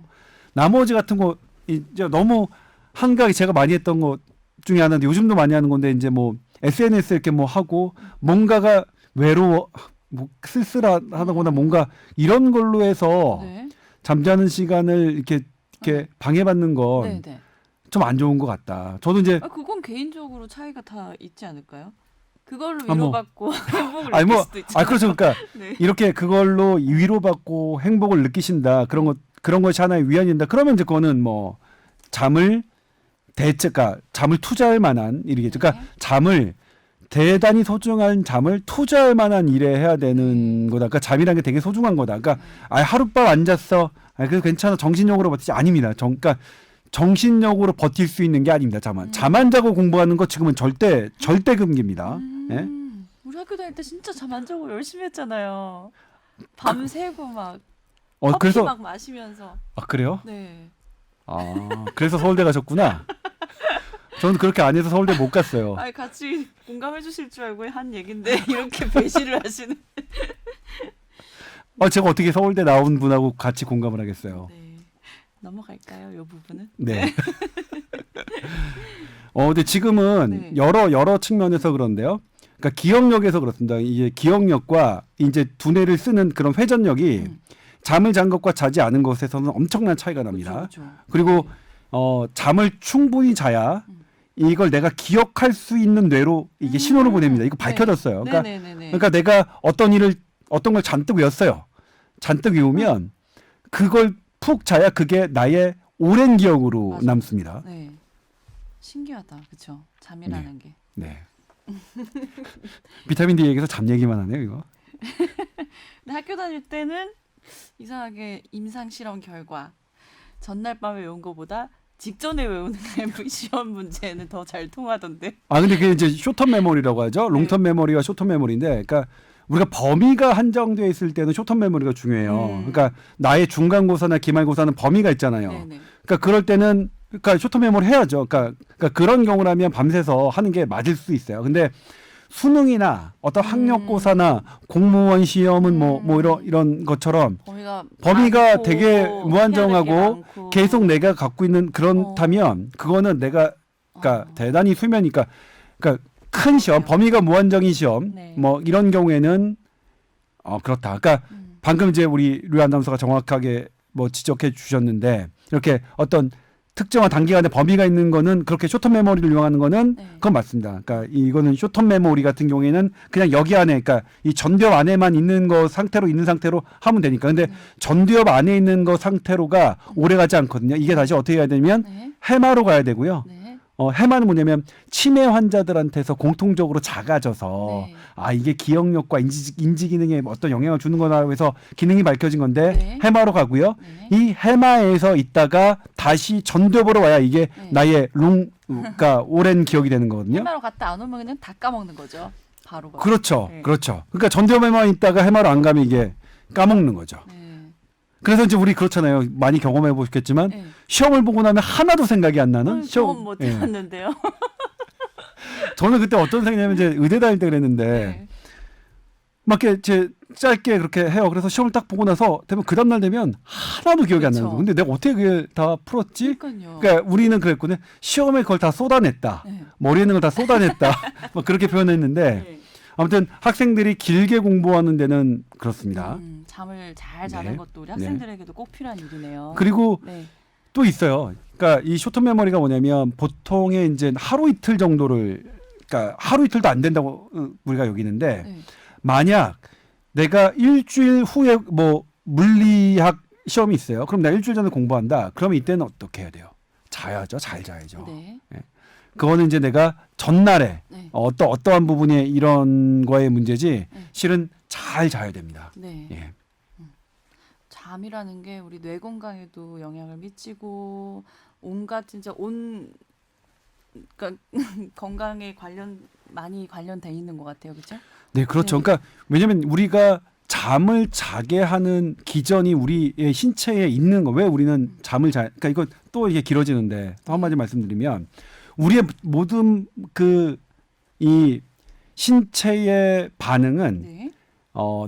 나머지 같은 거 이제 너무 한가하게 제가 많이 했던 것 중에 하나인데 요즘도 많이 하는 건데 이제 뭐 SNS 이렇게 뭐 하고 뭔가가 외로워 뭐 쓸쓸하다거나 뭔가 이런 걸로 해서 네. 잠자는 시간을 이렇게 방해받는 건 좀 안 네. 좋은 것 같다. 저도 이제 그건 개인적으로 차이가 다 있지 않을까요? 그걸로 뭐. 위로받고 행복을 아니 느낄 뭐 수도 있잖아요. 그렇죠. 그러니까 네. 이렇게 그걸로 위로받고 행복을 느끼신다. 그런 것이 하나의 위안인다. 그러면 이제 그거는 뭐 잠을 그러니까 잠을 투자할 만한 일이겠죠. 그러니까 잠을 대단히 소중한 잠을 투자할 만한 일에 해야 되는 거다. 그러니까 잠이라는 게 되게 소중한 거다. 그러니까 하룻밤 안 잤어. 그래도 괜찮아. 정신력으로 버티지 아닙니다. 그러니까 정신력으로 버틸 수 있는 게 아닙니다. 잠 안 자고 공부하는 거 지금은 절대 금기입니다. 예? 우리 학교 다닐 때 진짜 잠 안 자고 열심히 했잖아요. 밤새고 막 커피 그래서 막 마시면서. 그래요? 네. 그래서 서울대 가셨구나. 저는 그렇게 안 해서 서울대 못 갔어요. 같이 공감해 주실 줄 알고 한 얘긴데 이렇게 배신을 하시는. 제가 어떻게 서울대 나온 분하고 같이 공감을 하겠어요. 네. 넘어갈까요? 이 부분은? 네. 근데 지금은 네. 여러 측면에서 그런데요. 그러니까 기억력에서 그렇습니다. 이게 기억력과 이제 두뇌를 쓰는 그런 회전력이 잠을 잔 것과 자지 않은 것에서는 엄청난 차이가 납니다. 그렇죠. 그리고 잠을 충분히 자야 이걸 내가 기억할 수 있는 뇌로 이게 신호를 보냅니다. 이거 밝혀졌어요. 그러니까, 네네네네. 그러니까 내가 어떤 걸 잔뜩 외웠어요. 잔뜩 외우면 그걸 푹 자야 그게 나의 오랜 기억으로 맞아. 남습니다. 네. 신기하다. 그렇죠. 잠이라는 게. 네. 비타민 D 얘기해서 잠 얘기만 하네요, 이거. 근데 학교 다닐 때는 이상하게 임상 실험 결과 전날 밤에 외운 거보다 직전에 외우는 시험 문제는 더 잘 통하던데. 근데 그게 이제 쇼텀 메모리라고 하죠. 롱텀 메모리와 쇼텀 메모리인데, 그러니까 우리가 범위가 한정되어 있을 때는 쇼텀 메모리가 중요해요. 그러니까 나의 중간고사나 기말고사는 범위가 있잖아요. 네네. 그러니까 그럴 때는 쇼텀 메모리 해야죠. 그러니까 그런 경우라면 밤새서 하는 게 맞을 수 있어요. 근데 수능이나 어떤 학력고사나 공무원 시험은 뭐 이런 것처럼 범위가 많고, 되게 해야 될 게 무한정하고 많고. 계속 내가 갖고 있는 그렇다면 그거는 내가 그러니까 대단히 수면이니까 그러니까 큰 시험 범위가 무한정인 시험 네. 뭐 이런 경우에는 그렇다. 그러니까 방금 이제 우리 류 아나운서가 정확하게 뭐 지적해 주셨는데 이렇게 어떤 특정한 단기간에 범위가 있는 거는 그렇게 쇼텀 메모리를 이용하는 거는 네. 그건 맞습니다. 그러니까 이거는 쇼텀 메모리 같은 경우에는 그냥 여기 안에 그러니까 이 전두엽 안에만 있는 거 상태로 있는 상태로 하면 되니까. 근데 전두엽 안에 있는 거 상태로가 오래 가지 않거든요. 이게 다시 어떻게 해야 되냐면 네. 해마로 가야 되고요. 네. 해마는 뭐냐면 치매 환자들한테서 공통적으로 작아져서 네. 이게 기억력과 인지 기능에 어떤 영향을 주는 거나 해서 기능이 밝혀진 건데 네. 해마로 가고요. 네. 이 해마에서 있다가 다시 전두엽으로 와야 이게 네. 나의 그러니까 오랜 기억이 되는 거거든요. 해마로 갔다 안 오면 그냥 다 까먹는 거죠. 바로. 그렇죠. 네. 그렇죠. 그러니까 전두엽에만 있다가 해마로 안 가면 이게 까먹는 거죠. 네. 그래서 이제 우리 그렇잖아요. 많이 경험해 보셨겠지만 네. 시험을 보고 나면 하나도 생각이 안 나는 경험 못 예. 해봤는데요. 저는 그때 어떤 생각이냐면 이제 의대 다닐 때 그랬는데 네. 막 이렇게 제 짧게 그렇게 해요. 그래서 시험을 딱 보고 나서 되면 그 다음 날 되면 하나도 기억이 안 나는 거예요. 근데 내가 어떻게 그걸 다 풀었지? 그러니까요. 그러니까 우리는 그랬거든요. 시험에 그걸 다 쏟아냈다. 네. 머리에 있는 걸 다 쏟아냈다. 막 그렇게 표현했는데 네. 아무튼 학생들이 길게 공부하는 데는 그렇습니다. 잠을 잘 자는 네. 것도 우리 학생들에게도 꼭 필요한 일이네요. 그리고 네. 또 있어요. 그러니까 이 쇼텀 메모리가 뭐냐면 보통의 이제 하루 이틀 정도를 그러니까 하루 이틀도 안 된다고 우리가 여기는데 네. 만약 내가 일주일 후에 뭐 물리학 시험이 있어요. 그럼 내가 일주일 전에 공부한다. 그러면 이때는 어떻게 해야 돼요? 자야죠. 잘 자야죠. 네. 그거는 이제 내가 전날에 네. 어떠한 부분에 이런 거의 문제지 네. 실은 잘 자야 됩니다. 네. 예. 잠이라는 게 우리 뇌 건강에도 영향을 미치고 온갖 진짜 그러니까 건강에 많이 관련돼 있는 것 같아요, 그렇죠? 네, 그렇죠. 네. 그러니까 왜냐하면 우리가 잠을 자게 하는 기전이 우리의 신체에 있는 거. 왜 우리는 잠을 그러니까 이거 또 이게 길어지는데 또 한마디 말씀드리면 우리의 모든 이 신체의 반응은 네.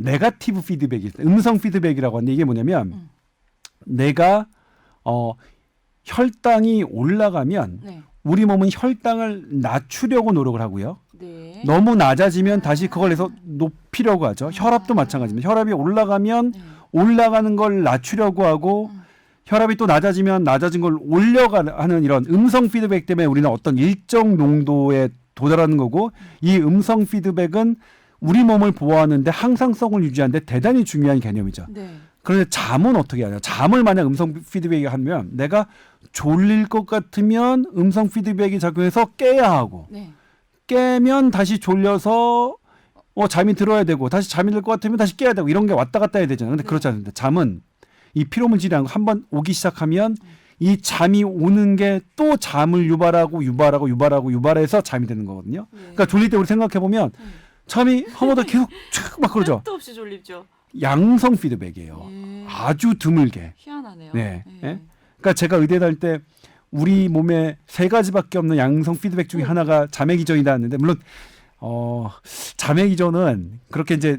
네거티브 피드백이 있어요. 음성 피드백이라고 하는데 이게 뭐냐면 내가 혈당이 올라가면 네. 우리 몸은 혈당을 낮추려고 노력을 하고요. 네. 너무 낮아지면 다시 그걸 해서 높이려고 하죠. 혈압도 마찬가지입니다. 혈압이 올라가면 네. 올라가는 걸 낮추려고 하고 혈압이 또 낮아지면 낮아진 걸 하는 이런 음성 피드백 때문에 우리는 어떤 일정 농도에 도달하는 거고 이 음성 피드백은 우리 몸을 보호하는데 항상성을 유지하는데 대단히 중요한 개념이죠. 네. 그런데 잠은 어떻게 하냐? 잠을 만약 음성 피드백이 하면 내가 졸릴 것 같으면 음성 피드백이 작용해서 깨야 하고 네. 깨면 다시 졸려서 잠이 들어야 되고 다시 잠이 들 것 같으면 다시 깨야 되고 이런 게 왔다 갔다 해야 되잖아요. 근데 네. 그렇지 않습니다. 잠은 이 피로물질이 한번 오기 시작하면 이 잠이 오는 게 또 잠을 유발해서 잠이 되는 거거든요. 네. 그러니까 졸릴 때 우리 생각해 보면 잠이 한 번 더 계속 촥 막 그러죠. 끝도 없이 졸립죠. 양성 피드백이에요. 아주 드물게. 희한하네요. 네. 예? 그러니까 제가 의대 다닐 때 우리 몸에 3가지밖에 없는 양성 피드백 중에 하나가 자매 기전이다 했는데 물론 자매 기전은 그렇게 이제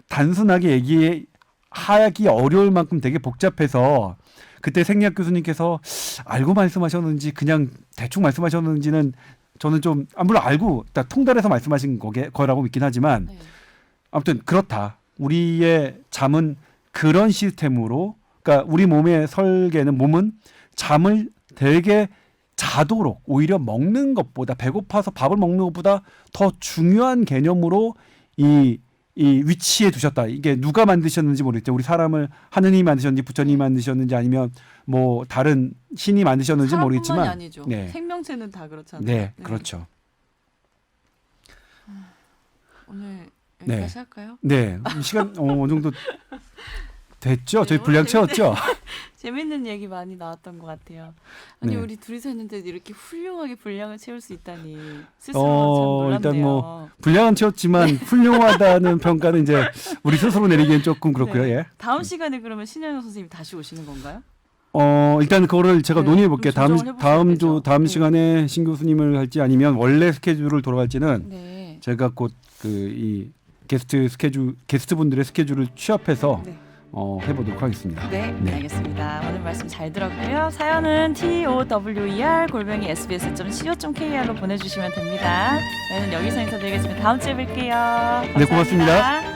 단순하게 하기 어려울 만큼 되게 복잡해서 그때 생리학 교수님께서 알고 말씀하셨는지 그냥 대충 말씀하셨는지는 저는 좀 물론 알고 통달해서 말씀하신 거라고 믿긴 하지만 네. 아무튼 그렇다. 우리의 잠은 그런 시스템으로 그러니까 우리 몸의 설계는 몸은 잠을 되게 자도록 오히려 먹는 것보다 배고파서 밥을 먹는 것보다 더 중요한 개념으로 이 위치에 두셨다. 이게 누가 만드셨는지 모르겠죠. 우리 사람을 하느님이 만드셨는지 부처님이 만드셨는지 아니면 뭐 다른 신이 만드셨는지 모르겠지만 사람뿐만이 아니죠. 네. 생명체는 다 그렇잖아요. 네, 그렇죠. 오늘 네. 여기까지 할까요? 네, 시간 어느 정도 됐죠. 네, 저희 분량 오늘 채웠죠. 재밌는 얘기 많이 나왔던 것 같아요. 아니 네. 우리 둘이서 했는데 이렇게 훌륭하게 분량을 채울 수 있다니 스스로 참 놀랍네요. 일단 뭐 분량은 채웠지만 훌륭하다는 평가는 이제 우리 스스로 내리기엔 조금 그렇고요. 네. 예. 다음 시간에 그러면 신현영 선생님 다시 오시는 건가요? 일단 그거를 제가 네, 논의해 볼게요. 좀 조정을 해보셔야 되죠. 다음 네. 시간에 신 교수님을 할지 아니면 원래 스케줄을 돌아갈지는 네. 제가 곧 그 이 게스트 분들의 스케줄을 취합해서 네. 해보도록 하겠습니다. 네, 네. 알겠습니다. 오늘 말씀 잘 들었고요. 사연은 tower@sbs.co.kr로 보내주시면 됩니다. 저희는 여기서 인사드리겠습니다. 다음 주에 뵐게요. 네, 고맙습니다. 감사합니다.